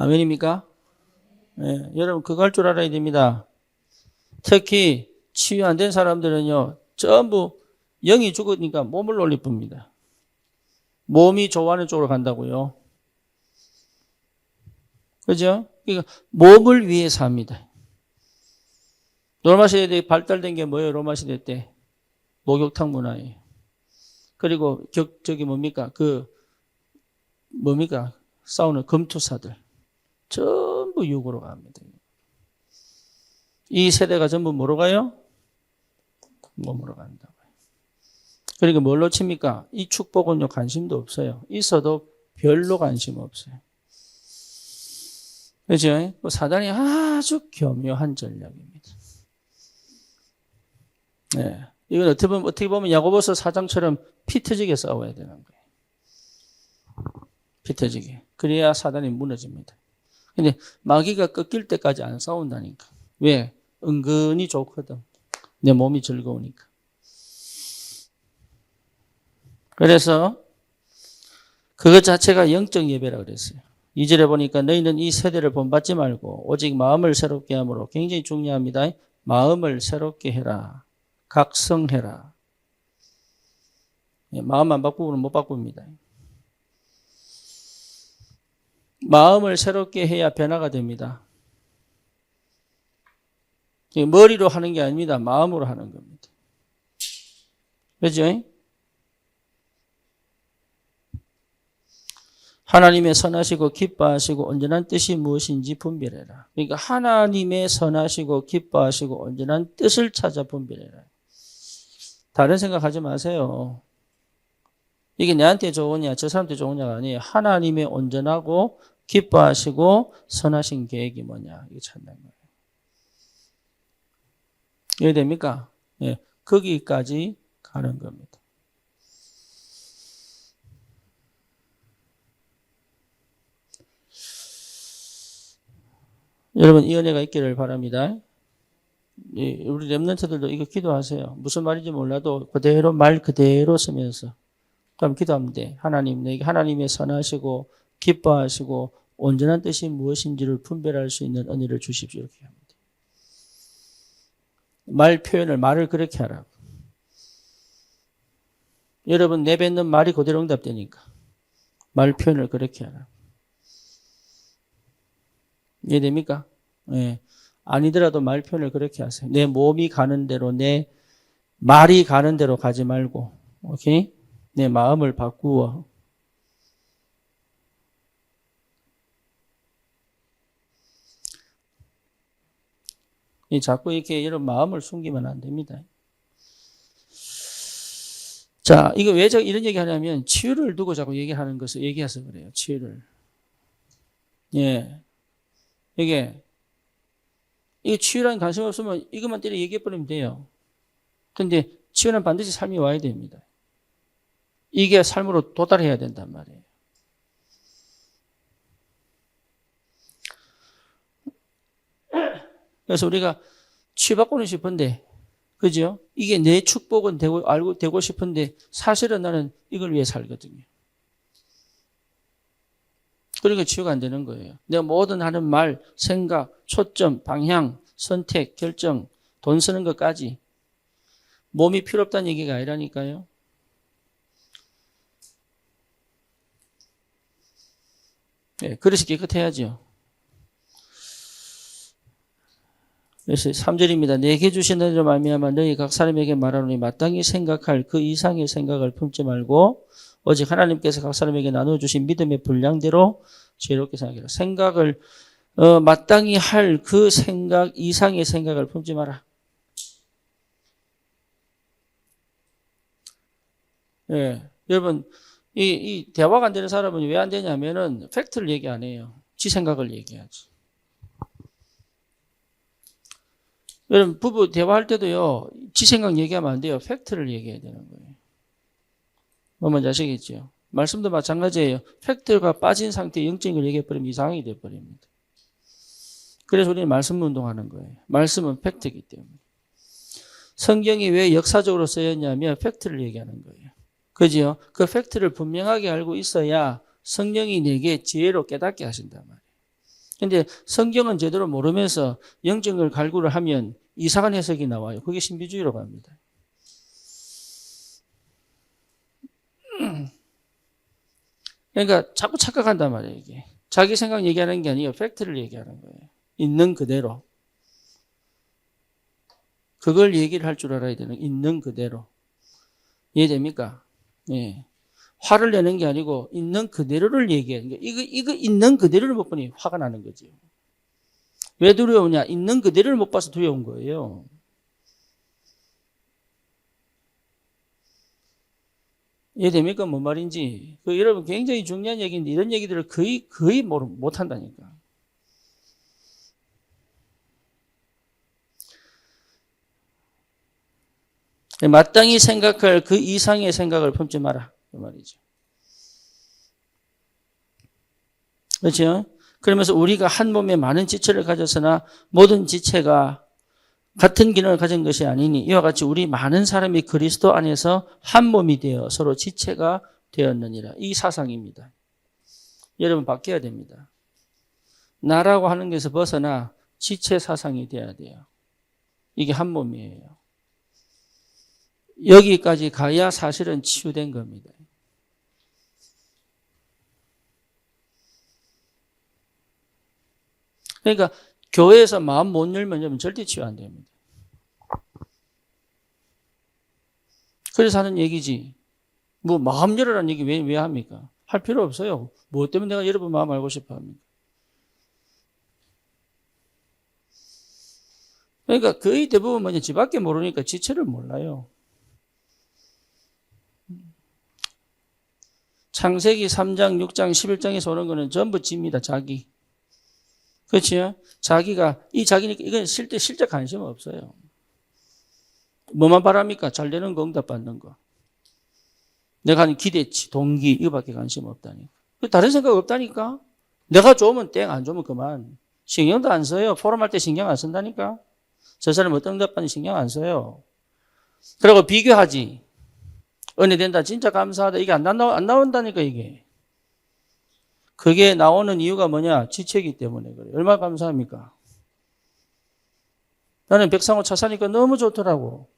아멘입니까? 예, 여러분 그거 할 줄 알아야 됩니다. 특히 치유 안 된 사람들은요. 전부 영이 죽으니까 몸을 놀릴 뿐입니다. 몸이 좋아하는 쪽으로 간다고요. 그죠? 그러니까 몸을 위해 삽니다. 로마 시대에 발달된 게 뭐예요? 로마 시대 때 목욕탕 문화예요. 그리고 저기 뭡니까? 뭡니까? 싸우는 검투사들 전부 육으로 갑니다. 이 세대가 전부 뭐로 가요? 몸으로 간다고요. 그러니까 뭘로 칩니까? 이 축복은요 관심도 없어요. 있어도 별로 관심 없어요. 그렇죠? 사단이 아주 교묘한 전략입니다. 네. 이건 어떻게 보면 야고보서 4장처럼 피 터지게 싸워야 되는 거예요. 피 터지게. 그래야 사단이 무너집니다. 근데 마귀가 꺾일 때까지 안 싸운다니까. 왜? 은근히 좋거든. 내 몸이 즐거우니까. 그래서 그것 자체가 영적 예배라 그랬어요. 2절에 보니까 너희는 이 세대를 본받지 말고 오직 마음을 새롭게 함으로 굉장히 중요합니다. 마음을 새롭게 해라. 각성해라. 마음 안 바꾸고는 못 바꿉니다. 마음을 새롭게 해야 변화가 됩니다. 머리로 하는 게 아닙니다. 마음으로 하는 겁니다. 그렇죠? 하나님의 선하시고 기뻐하시고 온전한 뜻이 무엇인지 분별해라. 그러니까 하나님의 선하시고 기뻐하시고 온전한 뜻을 찾아 분별해라. 다른 생각하지 마세요. 이게 내한테 좋으냐 저 사람한테 좋으냐가 아니에요. 하나님의 온전하고 기뻐하시고 선하신 계획이 뭐냐 이거 찾는 거예요. 이해됩니까? 예, 거기까지 가는 겁니다. 여러분 이 은혜가 있기를 바랍니다. 우리 렘넌트들도 이거 기도하세요. 무슨 말인지 몰라도 그대로 말 그대로 쓰면서 그럼 기도하면 돼. 하나님 내게 하나님의 선하시고 기뻐하시고 온전한 뜻이 무엇인지를 분별할 수 있는 은혜를 주십시오. 이렇게 합니다. 말 표현을 말을 그렇게 하라고. 여러분 내뱉는 말이 그대로 응답되니까 말 표현을 그렇게 하라고. 이해됩니까? 예. 아니더라도 말 표현을 그렇게 하세요. 내 몸이 가는 대로, 내 말이 가는 대로 가지 말고, 오케이? 내 마음을 바꾸어. 자꾸 이렇게 이런 마음을 숨기면 안 됩니다. 자, 이거 왜 이런 얘기 하냐면, 치유를 두고 자꾸 얘기해서 그래요. 치유를. 예. 이게 치유라는 관심 없으면 이것만 때려 얘기해버리면 돼요. 근데 치유는 반드시 삶이 와야 됩니다. 이게 삶으로 도달해야 된단 말이에요. 그래서 우리가 치유받고는 싶은데, 그죠? 이게 내 축복은 되고 싶은데, 사실은 나는 이걸 위해 살거든요. 그러니까 치유가 안 되는 거예요. 내가 뭐든 하는 말, 생각, 초점, 방향, 선택, 결정, 돈 쓰는 것까지 몸이 필요 없다는 얘기가 아니라니까요. 네, 그릇이 깨끗해야죠. 그래서 3절입니다. 내게 주신 은혜로 말미암아 너희 각 사람에게 말하노니 마땅히 생각할 그 이상의 생각을 품지 말고 오직 하나님께서 각 사람에게 나눠주신 믿음의 분량대로 지혜롭게 생각해라. 생각을 마땅히 할 그 생각 이상의 생각을 품지 마라. 예, 여러분 이 대화가 안 되는 사람은 왜 안 되냐면은 팩트를 얘기 안 해요. 지 생각을 얘기하지. 여러분 부부 대화할 때도요. 지 생각 얘기하면 안 돼요. 팩트를 얘기해야 되는 거예요. 뭔지 아시겠죠? 말씀도 마찬가지예요. 팩트가 빠진 상태에 영적인 걸 얘기해버리면 이상하게 돼버립니다. 그래서 우리는 말씀 운동하는 거예요. 말씀은 팩트이기 때문에. 성경이 왜 역사적으로 쓰였냐면 팩트를 얘기하는 거예요. 그죠? 그 팩트를 분명하게 알고 있어야 성령이 내게 지혜로 깨닫게 하신단 말이에요. 근데 성경은 제대로 모르면서 영적을 갈구를 하면 이상한 해석이 나와요. 그게 신비주의로 갑니다. 그러니까 자꾸 착각한단 말이에요, 이게. 자기 생각 얘기하는 게 아니고 팩트를 얘기하는 거예요. 있는 그대로. 그걸 얘기를 할 줄 알아야 되는, 있는 그대로. 이해됩니까? 예. 화를 내는 게 아니고 있는 그대로를 얘기하는 거예요. 이거 있는 그대로를 못 보니 화가 나는 거죠. 왜 두려우냐? 있는 그대로를 못 봐서 두려운 거예요. 이해됩니까? 뭔 말인지. 여러분 굉장히 중요한 얘기인데 이런 얘기들을 거의 못 한다니까. 마땅히 생각할 그 이상의 생각을 품지 마라. 그 말이죠. 그렇죠? 그러면서 우리가 한 몸에 많은 지체를 가졌으나 모든 지체가 같은 기능을 가진 것이 아니니 이와 같이 우리 많은 사람이 그리스도 안에서 한 몸이 되어 서로 지체가 되었느니라. 이 사상입니다. 여러분 바뀌어야 됩니다. 나라고 하는 것에서 벗어나 지체 사상이 돼야 돼요. 이게 한 몸이에요. 여기까지 가야 사실은 치유된 겁니다. 그러니까 교회에서 마음 못 열면 절대 치유 안 됩니다. 그래서 하는 얘기지. 뭐 마음 열어라는 얘기 왜 합니까? 할 필요 없어요. 뭐 때문에 내가 여러분 마음 알고 싶어 합니까? 그러니까 거의 대부분 뭐냐, 지밖에 모르니까 지체를 몰라요. 창세기 3장, 6장, 11장에서 오는 거는 전부 지입니다. 자기. 그렇죠? 자기가, 이 자기니까 이건 실제 관심 없어요. 뭐만 바랍니까? 잘 되는 거 응답받는 거. 내가 하는 기대치, 동기, 이거밖에 관심 없다니까. 다른 생각 없다니까? 내가 좋으면 땡, 안 좋으면 그만. 신경도 안 써요. 포럼할 때 신경 안 쓴다니까? 저 사람 어떤 응답받는 신경 안 써요. 그리고 비교하지. 은혜 된다, 진짜 감사하다. 이게 안 나온다니까, 이게. 그게 나오는 이유가 뭐냐? 지체이기 때문에 그래요. 얼마나 감사합니까? 나는 백상호 차 사니까 너무 좋더라고.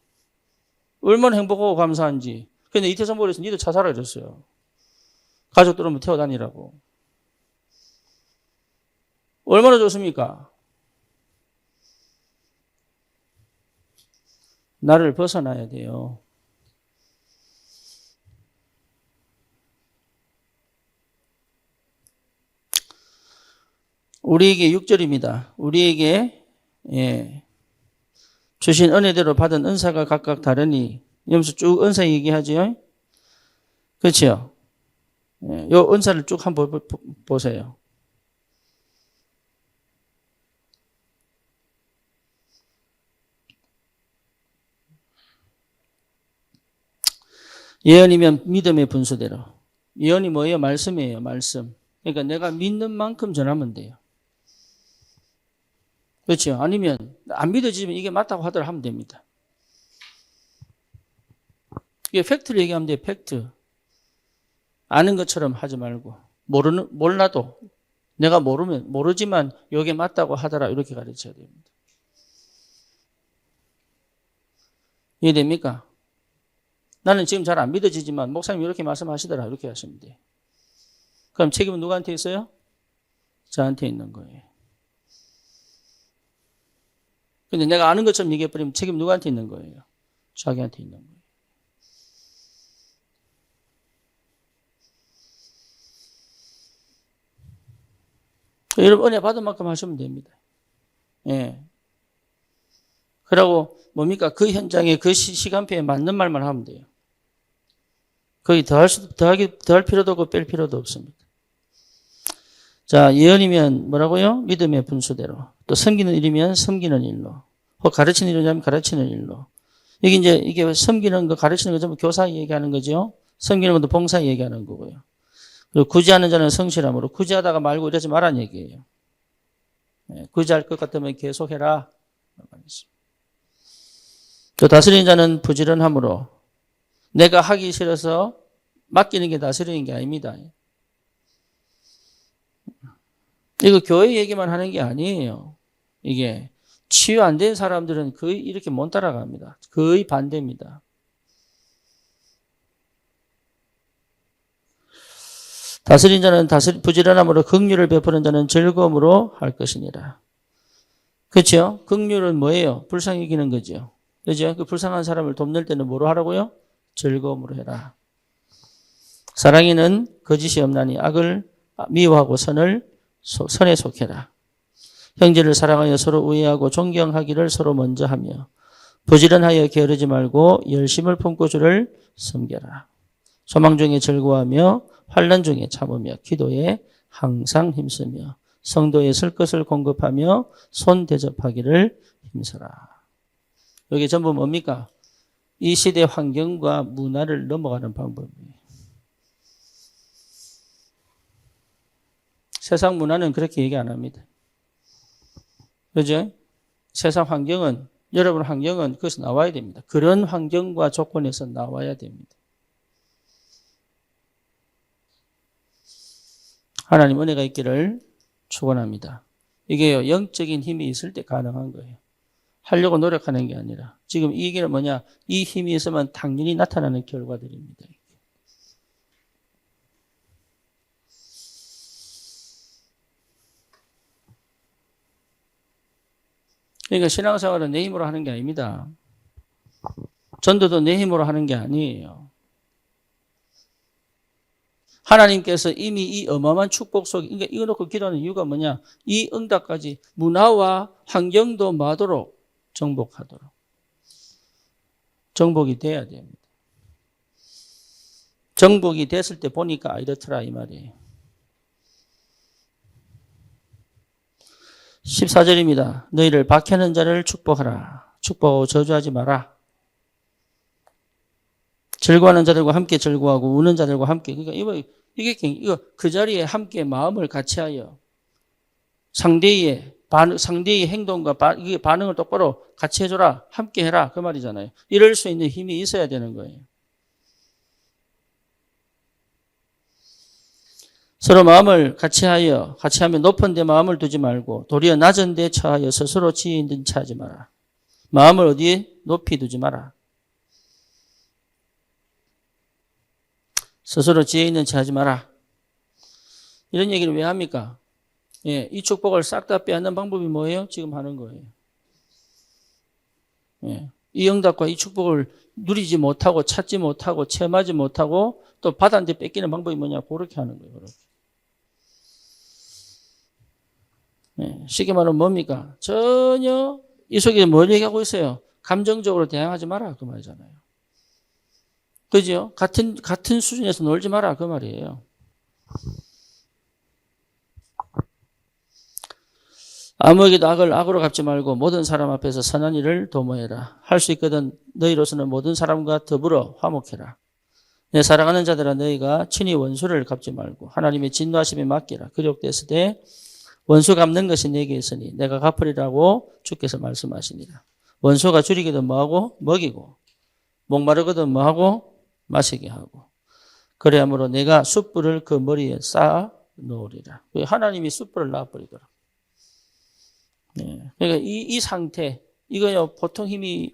얼마나 행복하고 감사한지. 근데 이태성 보에서 니도 차 사라 그랬어요. 가족들 오면 태워 다니라고. 얼마나 좋습니까? 나를 벗어나야 돼요. 우리에게 6절입니다. 우리에게 주신 은혜대로 받은 은사가 각각 다르니 여기서 쭉 은사 얘기하죠. 그렇죠? 요 은사를 쭉 한번 보세요. 예언이면 믿음의 분수대로. 예언이 뭐예요? 말씀이에요. 말씀. 그러니까 내가 믿는 만큼 전하면 돼요. 그렇죠? 아니면 안 믿어지면 이게 맞다고 하더라 하면 됩니다. 이게 팩트를 얘기하면 돼요. 팩트. 아는 것처럼 하지 말고 몰라도 내가 모르지만 이게 맞다고 하더라 이렇게 가르쳐야 됩니다. 이해됩니까? 나는 지금 잘 안 믿어지지만 목사님 이렇게 말씀하시더라 이렇게 하시면 돼요. 그럼 책임은 누구한테 있어요? 저한테 있는 거예요. 근데 내가 아는 것처럼 얘기해버리면 책임 누구한테 있는 거예요? 자기한테 있는 거예요. 여러분 은혜 받은 만큼 하시면 됩니다. 예. 그러고 뭡니까? 그 현장에 그 시간표에 맞는 말만 하면 돼요. 거의 더할 필요도 없고 뺄 필요도 없습니다. 자, 예언이면 뭐라고요? 믿음의 분수대로. 또 섬기는 일이면 섬기는 일로. 혹 가르치는 일이냐면 가르치는 일로. 이게 섬기는 거, 가르치는 거 전부 교사 얘기하는 거죠. 섬기는 것도 봉사 얘기하는 거고요. 그리고 구제하는 자는 성실함으로 구제하다가 말고 이러지 말라는 얘기예요. 구제할 것 같으면 계속해라. 또 다스리는 자는 부지런함으로 내가 하기 싫어서 맡기는 게 다스리는 게 아닙니다. 이거 교회 얘기만 하는 게 아니에요. 이게 치유 안 된 사람들은 거의 이렇게 못 따라갑니다. 거의 반대입니다. 다스린 자는 부지런함으로 긍휼을 베푸는 자는 즐거움으로 할 것이니라. 그렇죠? 긍휼은 뭐예요? 불쌍히 여기는 거죠. 그죠? 그 불쌍한 사람을 돕는 때는 뭐로 하라고요? 즐거움으로 해라. 사랑에는 거짓이 없나니 악을 미워하고 선에 속해라. 형제를 사랑하여 서로 우애하고 존경하기를 서로 먼저 하며 부지런하여 게으르지 말고 열심을 품고 주를 섬겨라. 소망 중에 즐거워하며 환난 중에 참으며 기도에 항상 힘쓰며 성도에 쓸 것을 공급하며 손 대접하기를 힘써라. 여기 전부 뭡니까? 이 시대 환경과 문화를 넘어가는 방법이에요. 세상 문화는 그렇게 얘기 안 합니다. 그죠? 세상 환경은, 여러분 환경은 거기서 나와야 됩니다. 그런 환경과 조건에서 나와야 됩니다. 하나님 은혜가 있기를 축원합니다. 이게요, 영적인 힘이 있을 때 가능한 거예요. 하려고 노력하는 게 아니라. 지금 이 얘기는 뭐냐? 이 힘이 있으면 당연히 나타나는 결과들입니다. 그러니까 신앙생활은 내 힘으로 하는 게 아닙니다. 전도도 내 힘으로 하는 게 아니에요. 하나님께서 이미 이 어마어마한 축복 속에, 그러니까 이거 놓고 기도하는 이유가 뭐냐? 이 응답까지 문화와 환경도 마도록 정복하도록. 정복이 돼야 됩니다. 정복이 됐을 때 보니까 이렇더라 이 말이에요. 14절입니다. 너희를 박해하는 자를 축복하라. 축복하고 저주하지 마라. 즐거워하는 자들과 함께 즐거워하고 우는 자들과 함께. 그러니까 이거 그 자리에 함께 마음을 같이하여 상대의 행동과 반응을 똑바로 같이 해줘라. 함께 해라. 그 말이잖아요. 이럴 수 있는 힘이 있어야 되는 거예요. 서로 마음을 같이 하면 높은 데 마음을 두지 말고 도리어 낮은 데 처하여 스스로 지혜 있는 체 하지 마라. 마음을 어디에 높이 두지 마라. 스스로 지혜 있는 체 하지 마라. 이런 얘기를 왜 합니까? 예, 이 축복을 싹 다 빼앗는 방법이 뭐예요? 지금 하는 거예요. 예, 이 응답과 이 축복을 누리지 못하고 찾지 못하고 체험하지 못하고 또 받았는데 뺏기는 방법이 뭐냐? 그렇게 하는 거예요. 그렇게. 예, 쉽게 말하면 뭡니까? 전혀 이 속에 뭘 얘기하고 있어요? 감정적으로 대항하지 마라 그 말이잖아요. 그죠? 같은 수준에서 놀지 마라 그 말이에요. 아무에게도 악을 악으로 갚지 말고 모든 사람 앞에서 선한 일을 도모해라. 할 수 있거든 너희로서는 모든 사람과 더불어 화목해라. 내 사랑하는 자들아 너희가 친히 원수를 갚지 말고 하나님의 진노하심에 맡기라. 그력됐을 때 원수 갚는 것이 내게 있으니 내가 갚으리라고 주께서 말씀하시니라. 원수가 줄이기도 뭐하고 먹이고 목마르거든 뭐하고 마시게 하고 그래야므로 내가 숯불을 그 머리에 쌓아 놓으리라. 하나님이 숯불을 놔버리더라. 네. 그러니까 이 상태 이거요 보통 힘이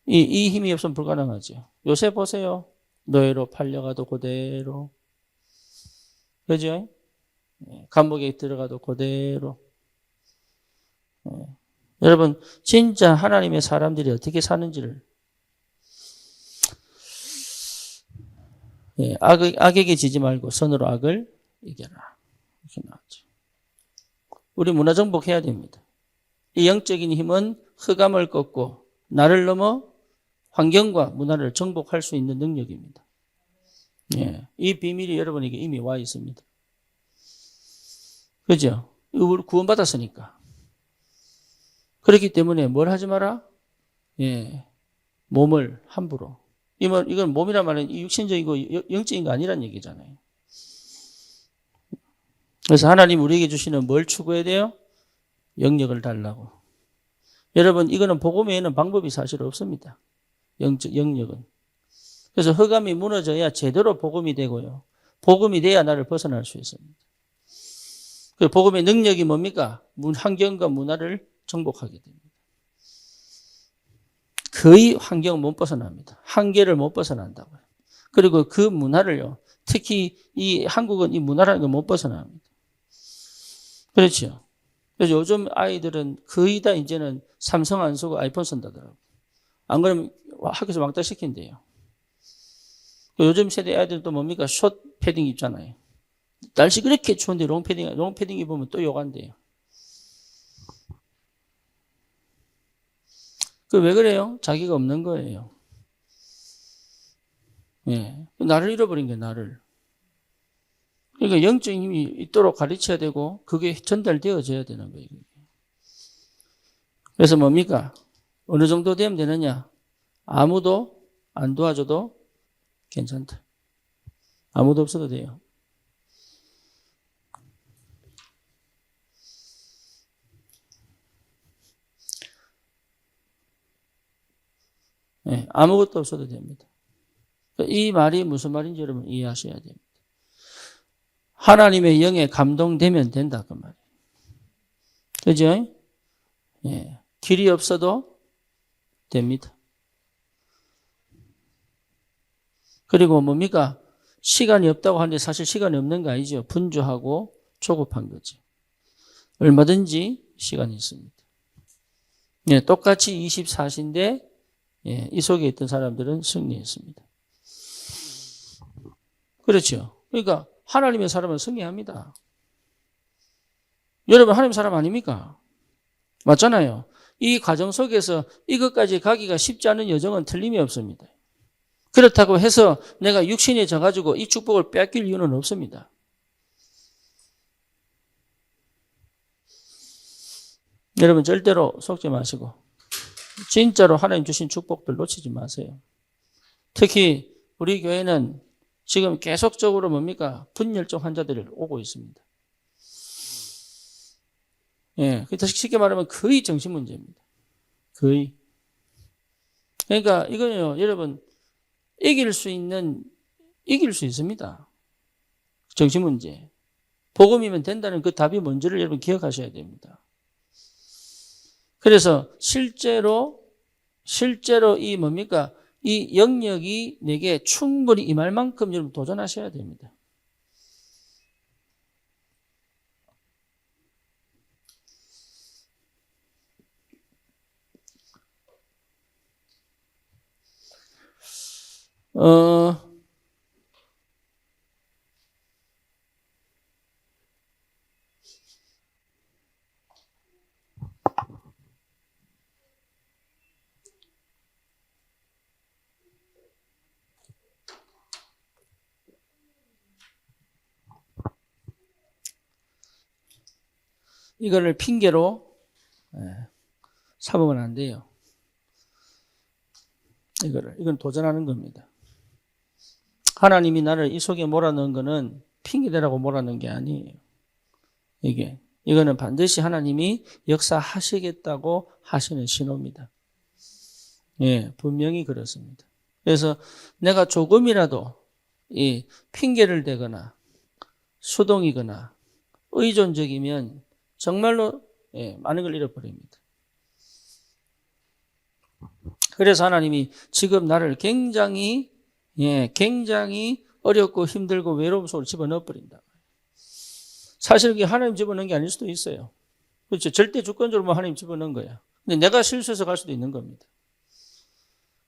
이 힘이 없으면 불가능하죠. 요새 보세요. 노예로 팔려가도 그대로 그죠? 감옥에 들어가도 그대로. 여러분 진짜 하나님의 사람들이 어떻게 사는지를 악에게 지지 말고 선으로 악을 이겨라. 이렇게 나왔죠. 우리 문화 정복해야 됩니다. 이 영적인 힘은 흑암을 꺾고 나를 넘어 환경과 문화를 정복할 수 있는 능력입니다. 예, 이 비밀이 여러분에게 이미 와 있습니다. 그죠? 우리 구원받았으니까. 그렇기 때문에 뭘 하지 마라? 예, 몸을 함부로. 이건 몸이란 말은 육신적이고 영적인 거 아니란 얘기잖아요. 그래서 하나님 우리에게 주시는 뭘 추구해야 돼요? 영역을 달라고. 여러분 이거는 복음 외에는 방법이 사실 없습니다. 영역은. 그래서 흑암이 무너져야 제대로 복음이 되고요. 복음이 돼야 나를 벗어날 수 있습니다. 그 복음의 능력이 뭡니까? 환경과 문화를 정복하게 됩니다. 거의 환경을 못 벗어납니다. 한계를 못 벗어난다고요. 그리고 그 문화를요, 특히 이 한국은 이 문화라는 걸 못 벗어납니다. 그렇죠. 그래서 요즘 아이들은 거의 다 이제는 삼성 안 쓰고 아이폰 쓴다더라고요. 안 그러면 학교에서 왕따 시킨대요. 요즘 세대 아이들도 뭡니까? 숏 패딩 입잖아요. 날씨 그렇게 추운데 롱패딩 입으면 또 욕한대요. 그 왜 그래요? 자기가 없는 거예요. 예. 나를 잃어버린 거예요, 나를. 그러니까 영적인 힘이 있도록 가르쳐야 되고, 그게 전달되어져야 되는 거예요. 그래서 뭡니까? 어느 정도 되면 되느냐? 아무도 안 도와줘도 괜찮다. 아무도 없어도 돼요. 네, 아무것도 없어도 됩니다. 이 말이 무슨 말인지 여러분 이해하셔야 됩니다. 하나님의 영에 감동되면 된다 그 말이에요. 그죠? 예, 길이 없어도 됩니다. 그리고 뭡니까? 시간이 없다고 하는데 사실 시간이 없는 거 아니죠. 분주하고 조급한 거죠. 얼마든지 시간이 있습니다. 예, 똑같이 24시인데 예, 이 속에 있던 사람들은 승리했습니다. 그렇죠. 그러니까 하나님의 사람은 승리합니다. 여러분 하나님 사람 아닙니까? 맞잖아요. 이 과정 속에서 이것까지 가기가 쉽지 않은 여정은 틀림이 없습니다. 그렇다고 해서 내가 육신에 져가지고 이 축복을 뺏길 이유는 없습니다. 여러분 절대로 속지 마시고 진짜로 하나님 주신 축복들 놓치지 마세요. 특히 우리 교회는 지금 계속적으로 뭡니까? 분열증 환자들이 오고 있습니다. 예, 쉽게 말하면 거의 정신 문제입니다. 거의. 그러니까 이거는요, 여러분 이길 수 있습니다. 정신 문제. 복음이면 된다는 그 답이 뭔지를 여러분 기억하셔야 됩니다. 그래서 실제로 이 뭡니까? 이 영역이 내게 충분히 임할 만큼 여러분 도전하셔야 됩니다. 이거를 핑계로 삼으면 안 돼요. 이건 도전하는 겁니다. 하나님이 나를 이 속에 몰아넣은 거는 핑계대라고 몰아넣은 게 아니에요. 이거는 반드시 하나님이 역사하시겠다고 하시는 신호입니다. 예, 분명히 그렇습니다. 그래서 내가 조금이라도 이 핑계를 대거나 수동이거나 의존적이면 정말로 예, 많은 걸 잃어버립니다. 그래서 하나님이 지금 나를 굉장히 어렵고 힘들고 외로움 속으로 집어넣어 버린다. 사실 그게 하나님 집어넣은 게 아닐 수도 있어요. 그렇죠. 절대 주권적으로 하나님 집어넣은 거야. 근데 내가 실수해서 갈 수도 있는 겁니다.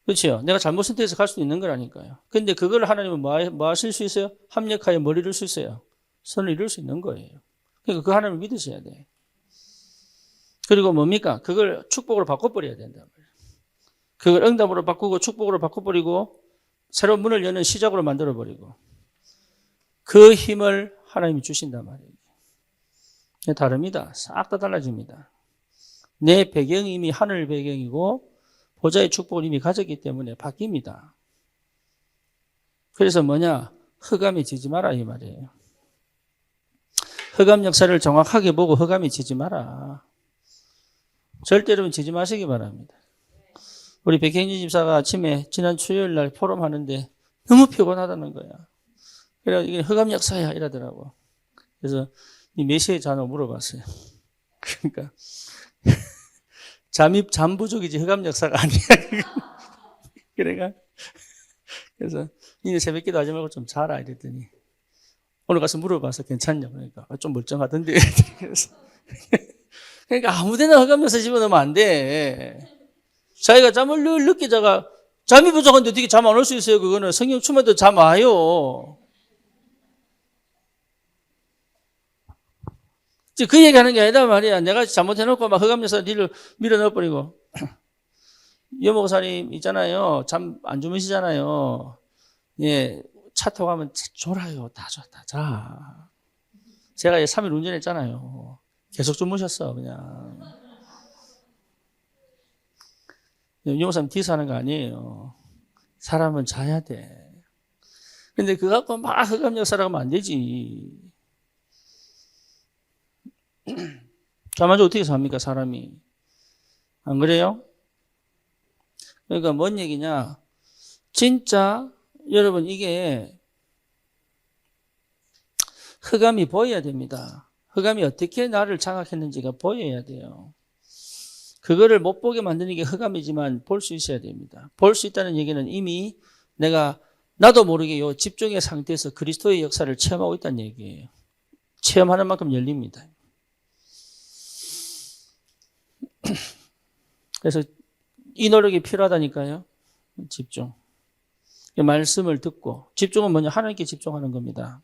그렇죠. 내가 잘못 선택해서 갈 수도 있는 거라니까요. 근데 그걸 하나님은 뭐 하실 수 있어요? 합력하여 뭘 이룰 수 있어요? 선을 이룰 수 있는 거예요. 그러니까 그 하나님을 믿으셔야 돼. 그리고 뭡니까? 그걸 축복으로 바꿔버려야 된다. 그걸 응답으로 바꾸고 축복으로 바꿔버리고 새로운 문을 여는 시작으로 만들어버리고 그 힘을 하나님이 주신단 말이에요. 다릅니다. 싹 다 달라집니다. 내 배경이 이미 하늘 배경이고 보좌의 축복을 이미 가졌기 때문에 바뀝니다. 그래서 뭐냐? 흑암에 지지 마라 이 말이에요. 흑암 역사를 정확하게 보고 흑암에 지지 마라. 절대로 지지 마시기 바랍니다. 우리 백행진 집사가 아침에 지난 수요일 날 포럼 하는데 너무 피곤하다는 거야. 그래서 이게 흑암 역사야 이러더라고. 그래서 몇 시에 자노 물어봤어요. 그러니까 잠 부족이지 흑암 역사가 아니야. 그래가 그래서 니네 새벽기도 하지 말고 좀 자라 이랬더니 오늘 가서 물어봐서 괜찮냐 그러니까 좀 멀쩡하던데. 그래서 그러니까 아무데나 흑암 역사 집어넣으면 안 돼. 자기가 잠을 늘 늦게 자가 잠이 부족한데 어떻게 잠 안 올 수 있어요? 그거는 성경 추면도 잠 와요. 그 얘기하는 게 아니다 말이야. 내가 잘못해놓고 막 흑암 역사 니를 밀어 넣어버리고. 여목사님 있잖아요. 잠 안 주무시잖아요. 예, 차 타고 가면 졸아요. 다 자. 제가 3일 운전했잖아요. 계속 주무셨어, 그냥. 여목사님 디스하는 거 아니에요. 사람은 자야 돼. 근데 그거 갖고 막 흑암 역사라고 하면 안 되지. 잠안 자고 어떻게 삽니까, 사람이? 안 그래요? 그러니까 뭔 얘기냐? 진짜 여러분 이게 흑암이 보여야 됩니다. 흑암이 어떻게 나를 장악했는지가 보여야 돼요. 그거를 못 보게 만드는 게 흑암이지만 볼 수 있어야 됩니다. 볼 수 있다는 얘기는 이미 나도 모르게 요 집중의 상태에서 그리스도의 역사를 체험하고 있다는 얘기예요. 체험하는 만큼 열립니다. 그래서 이 노력이 필요하다니까요. 집중. 말씀을 듣고 집중은 뭐냐? 하나님께 집중하는 겁니다.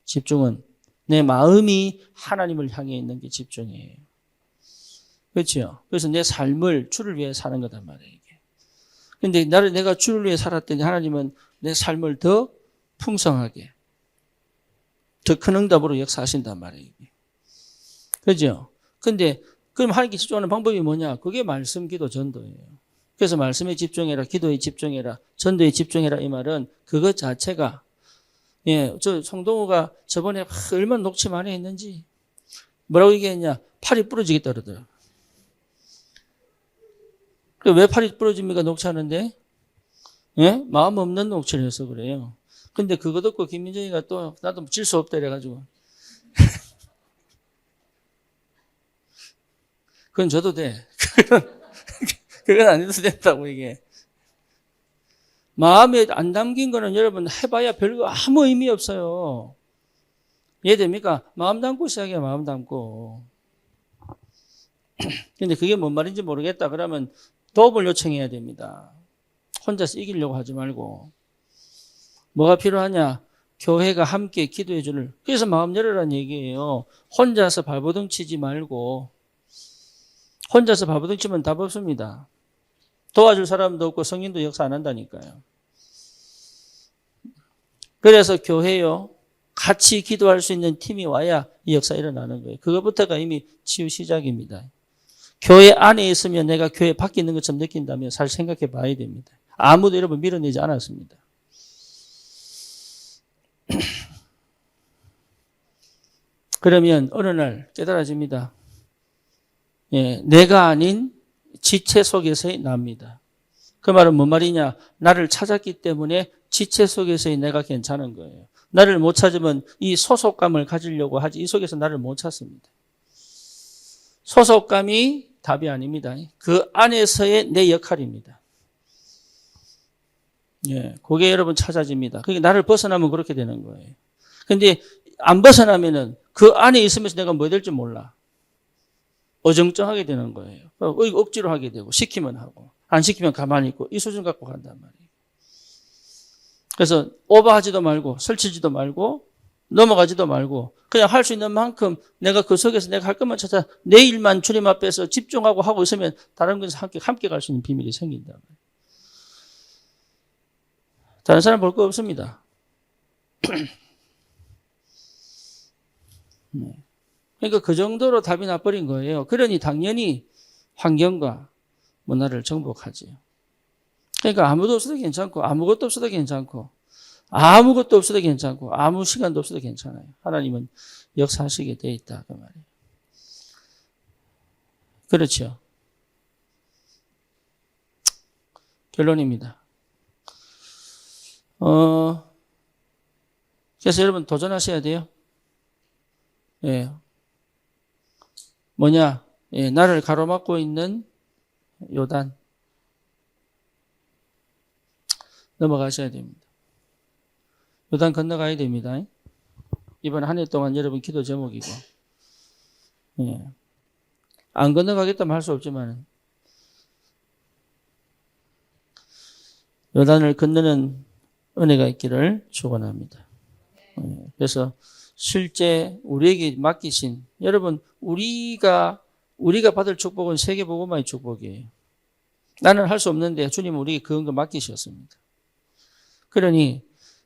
집중은 내 마음이 하나님을 향해 있는 게 집중이에요. 그렇죠? 그래서 내 삶을 주를 위해 사는 거단 말이에요. 이게. 근데 내가 주를 위해 살았더니 하나님은 내 삶을 더 풍성하게 더 큰 응답으로 역사하신단 말이에요. 이게. 그렇죠? 근데 그럼 하나님께 집중하는 방법이 뭐냐? 그게 말씀, 기도, 전도예요. 그래서 말씀에 집중해라, 기도에 집중해라, 전도에 집중해라 이 말은 그것 자체가 저 송동우가 저번에 얼마나 녹취 많이 했는지 뭐라고 얘기했냐? 팔이 부러지겠다 그러더라고요. 왜 팔이 부러집니까? 녹취하는데? 예? 마음 없는 녹취를 해서 그래요. 근데 그거 듣고 김민정이가 또 나도 질 수 없다 이래가지고 그건 줘도 돼. 그건 안 해도 된다고 이게. 마음에 안 담긴 거는 여러분 해봐야 별거 아무 의미 없어요. 이해됩니까? 마음 담고 시작해요. 마음 담고. 근데 그게 뭔 말인지 모르겠다. 그러면 도움을 요청해야 됩니다. 혼자서 이기려고 하지 말고. 뭐가 필요하냐? 교회가 함께 기도해 주는. 그래서 마음 열으라는 얘기예요. 혼자서 발버둥 치지 말고. 혼자서 발버둥 치면 답 없습니다. 도와줄 사람도 없고 성인도 역사 안 한다니까요. 그래서 교회요. 같이 기도할 수 있는 팀이 와야 이 역사 일어나는 거예요. 그것부터가 이미 치유 시작입니다. 교회 안에 있으면 내가 교회 밖에 있는 것처럼 느낀다면 잘 생각해 봐야 됩니다. 아무도 여러분 밀어내지 않았습니다. 그러면 어느 날 깨달아집니다. 내가 아닌 지체 속에서의 나입니다. 그 말은 뭔 말이냐? 나를 찾았기 때문에 지체 속에서의 내가 괜찮은 거예요. 나를 못 찾으면 이 소속감을 가지려고 하지 이 속에서 나를 못 찾습니다. 소속감이 답이 아닙니다. 그 안에서의 내 역할입니다. 그게 여러분 찾아집니다. 그게 나를 벗어나면 그렇게 되는 거예요. 근데 안 벗어나면은 그 안에 있으면서 내가 뭐 될지 몰라. 어정쩡하게 되는 거예요. 억지로 하게 되고 시키면 하고 안 시키면 가만히 있고 이 수준 갖고 간단 말이에요. 그래서 오버하지도 말고 설치지도 말고 넘어가지도 말고 그냥 할 수 있는 만큼 내가 그 속에서 내가 할 것만 찾아 내 일만 주님 앞에서 집중하고 하고 있으면 다른 것에서 함께 갈 수 있는 비밀이 생긴단 말이에요. 다른 사람 볼 거 없습니다. 그러니까 그 정도로 답이 나버린 거예요. 그러니 당연히 환경과 문화를 정복하지요. 그러니까 아무도 없어도 괜찮고 아무것도 없어도 괜찮고 아무것도 없어도 괜찮고 아무 시간도 없어도 괜찮아요. 하나님은 역사하시게 돼 있다 그 말이에요. 그렇죠. 결론입니다. 그래서 여러분 도전하셔야 돼요. 예, 뭐냐? 예, 나를 가로막고 있는 요단. 넘어가셔야 됩니다. 요단 건너가야 됩니다. 이번 한 해 동안 여러분 기도 제목이고. 예. 안 건너가겠다면 할 수 없지만 요단을 건너는 은혜가 있기를 축원합니다. 예. 그래서 실제 우리에게 맡기신 여러분 우리가 받을 축복은 세계복음화의 축복이에요. 나는 할 수 없는데 주님은 우리에게 그런 거 맡기셨습니다. 그러니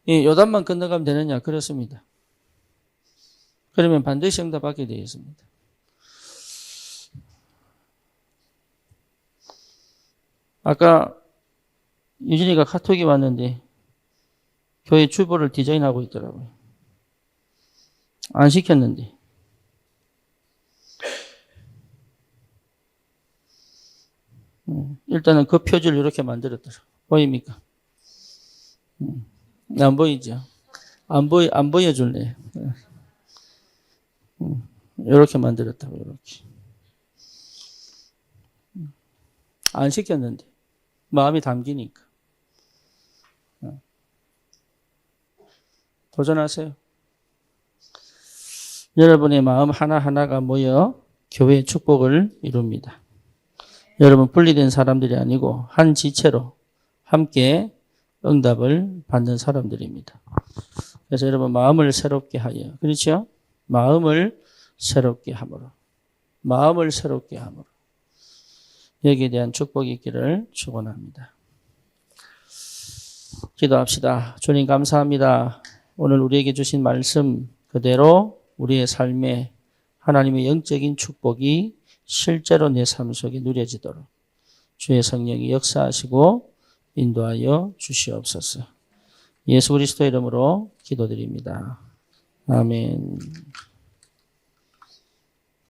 요단만 건너가면 되느냐? 그렇습니다. 그러면 반드시 응답받게 되어 있습니다. 아까 유진이가 카톡이 왔는데 교회 주보를 디자인하고 있더라고요. 안 시켰는데. 일단은 그 표지를 이렇게 만들었더라고요. 보입니까? 안 보이죠? 안 보여줄래. 이렇게 만들었다고, 이렇게. 안 시켰는데. 마음이 담기니까. 도전하세요. 여러분의 마음 하나하나가 모여 교회의 축복을 이룹니다. 여러분 분리된 사람들이 아니고 한 지체로 함께 응답을 받는 사람들입니다. 그래서 여러분 마음을 새롭게 하여, 그렇죠? 마음을 새롭게 함으로. 마음을 새롭게 함으로. 여기에 대한 축복이 있기를 축원합니다. 기도합시다. 주님 감사합니다. 오늘 우리에게 주신 말씀 그대로 우리의 삶에 하나님의 영적인 축복이 실제로 내 삶 속에 누려지도록 주의 성령이 역사하시고 인도하여 주시옵소서. 예수 그리스도의 이름으로 기도드립니다. 아멘.